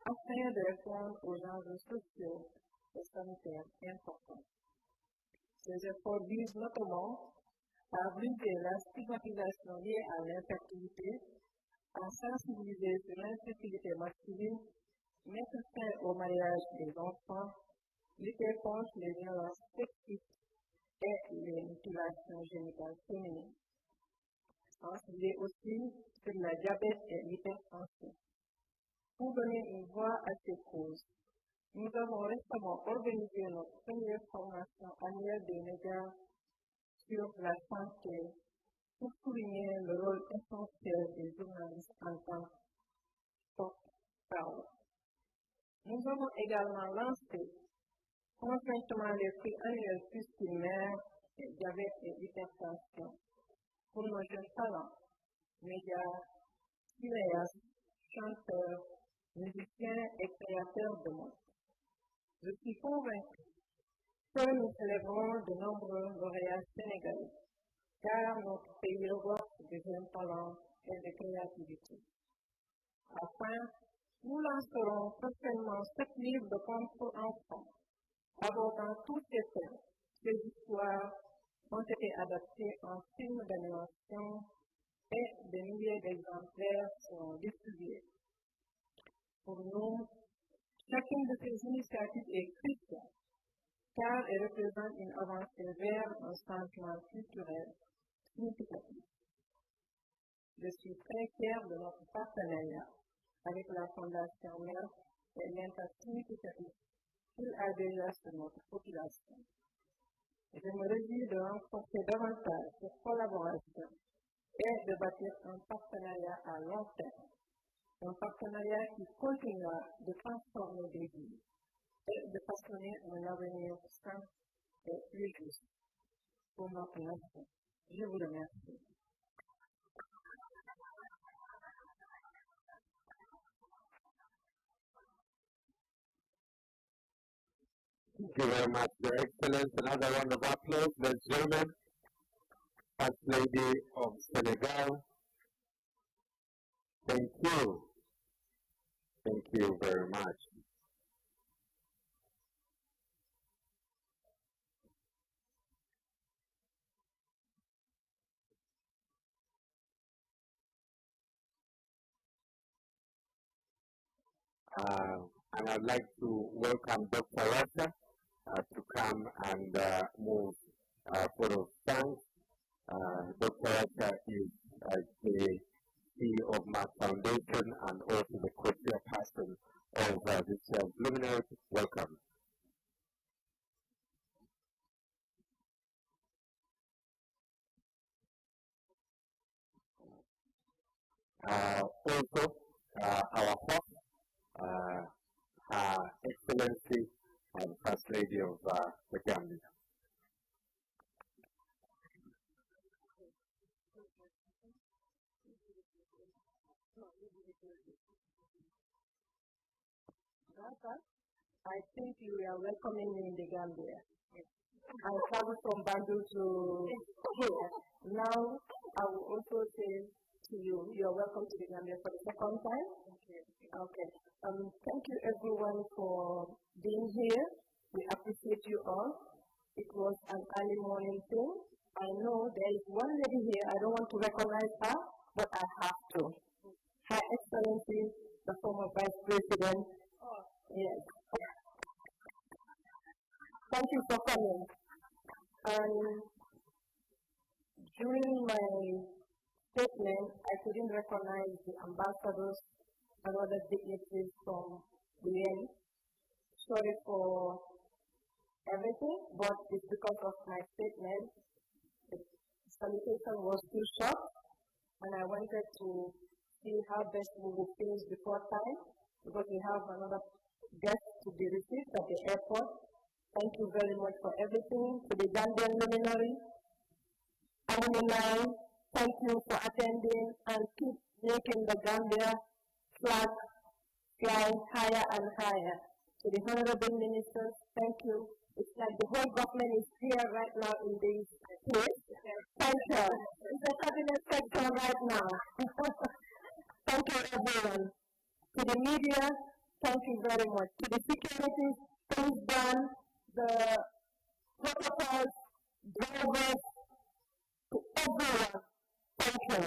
afin de répondre aux enjeux sociaux et sanitaires importants. Ces efforts visent notamment à briser la stigmatisation liée à l'infertilité, à sensibiliser sur l'infertilité masculine, mettre fin au mariage des enfants, lutter contre les violences sexistes et les mutilations génitales féminines. Sensibiliser aussi sur le diabète et l'hypertension. Pour donner une voix à ces causes, nous avons récemment organisé notre première formation annuelle des médias sur la santé pour souligner le rôle essentiel des journalistes en tant que porte-parole. Nous avons également lancé conjointement les prix annuels Mère, diabète et hypertension pour nos jeunes talents, médias, cinéastes, chanteurs, musiciens et créateurs de mode. Je suis convaincue que nous célébrons de nombreux lauréats sénégalais, car notre pays regorge de jeunes talents et de créativité. Enfin, nous lancerons prochainement 7 livres de contes pour enfants, abordant tous ces thèmes. Ces histoires ont été adaptées en films d'animation et des milliers d'exemplaires seront distribués. Pour nous, chacune de ces initiatives est cruciale, car elle représente une avancée vers un changement culturel significatif. Je suis très fière de notre partenariat avec la Fondation Merck et l'impact significatif qu'il a déjà sur notre population. Je me réjouis de renforcer davantage cette collaboration et de bâtir un partenariat à long terme. Un partenariat qui continuera de transformer des vies et de façonner un avenir sain et plus juste pour notre nation. Je vous remercie. Thank you very much, Your Excellence. Another round of applause, ladies and gentlemen. First Lady of Senegal. Thank you. Thank you very much. And I'd like to welcome Dr. Rasha to come and move photo thanks. Dr. Rasha is the CEO of Merck Foundation and also the co-chairperson of this year's Luminary. Welcome. Also, our host, Her Excellency and First Lady of the Gambia. I think you are welcoming me in the Gambia. I traveled from Banjul to here. Now, I will also say to you, you are welcome to the Gambia for the second time. Okay. Thank you everyone for being here. We appreciate you all. It was an early morning thing. I know there is one lady here, I don't want to recognize her, but I have to. Her Excellency, the former Vice President. Yes. Thank you for coming. And during my statement, I couldn't recognize the ambassadors and other dignitaries from the UN. Sorry for everything, but it's because of my statement. The salutation was too short, and I wanted to see how best we will finish before time, because we have another guest to be received at the airport. Thank you very much for everything. To the Gambian Luminary, alumni, thank you for attending and keep making the Gambia flag fly higher and higher. To the Honorable Ministers, thank you. It's like the whole government is here right now in this place. Thank you. It's a cabinet sector right now. Thank you, everyone. To the media, thank you very much. To the securities, things done, the protocols, drivers, to everyone, thank you.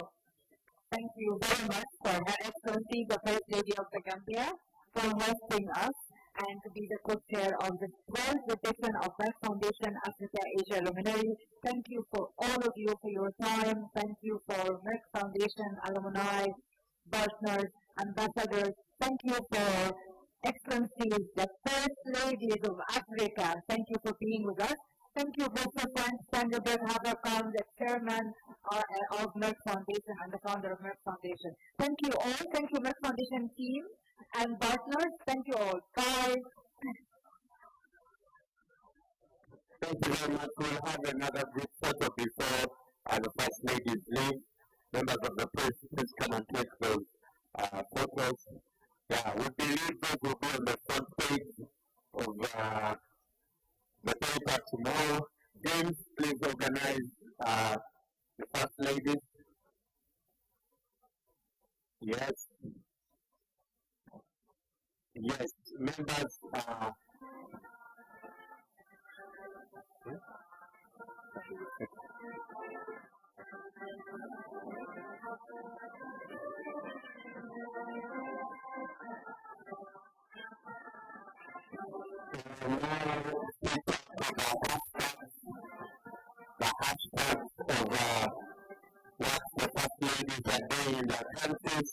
Thank you very much for Her Excellency, the First Lady of the Gambia, for hosting us and to be the co-chair of the 12th edition of Merck Foundation Africa Asia Luminary. Thank you for all of you for your time. Thank you for Merck Foundation alumni, partners, ambassadors. Thank you for Excellencies, the First Ladies of Africa. Thank you for being with us. Thank you, Mr. Frank Sanderberg Haberkamp, the chairman of Merck Foundation and the founder of Merck Foundation. Thank you all. Thank you, Merck Foundation team and partners. Thank you all. Bye. Thank you very much. We'll have another group photo before the First Ladies leave. Members of the press, please come and take those photos. Yeah, we believe those will be on the front page of the paper tomorrow. James, please organize the First Ladies. Yes. Yes, members. The hashtags of what the First Ladies are doing in their countries.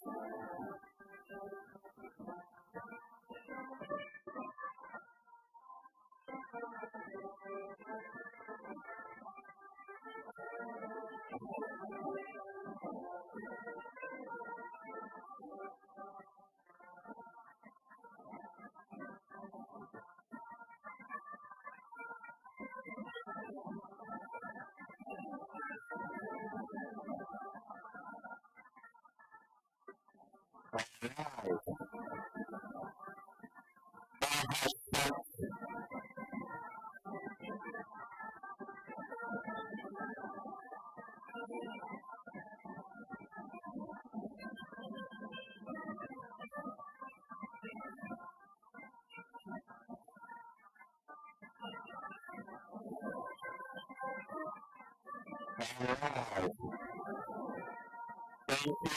Thank you.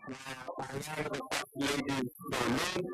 Now, I have the First Ladies to leave.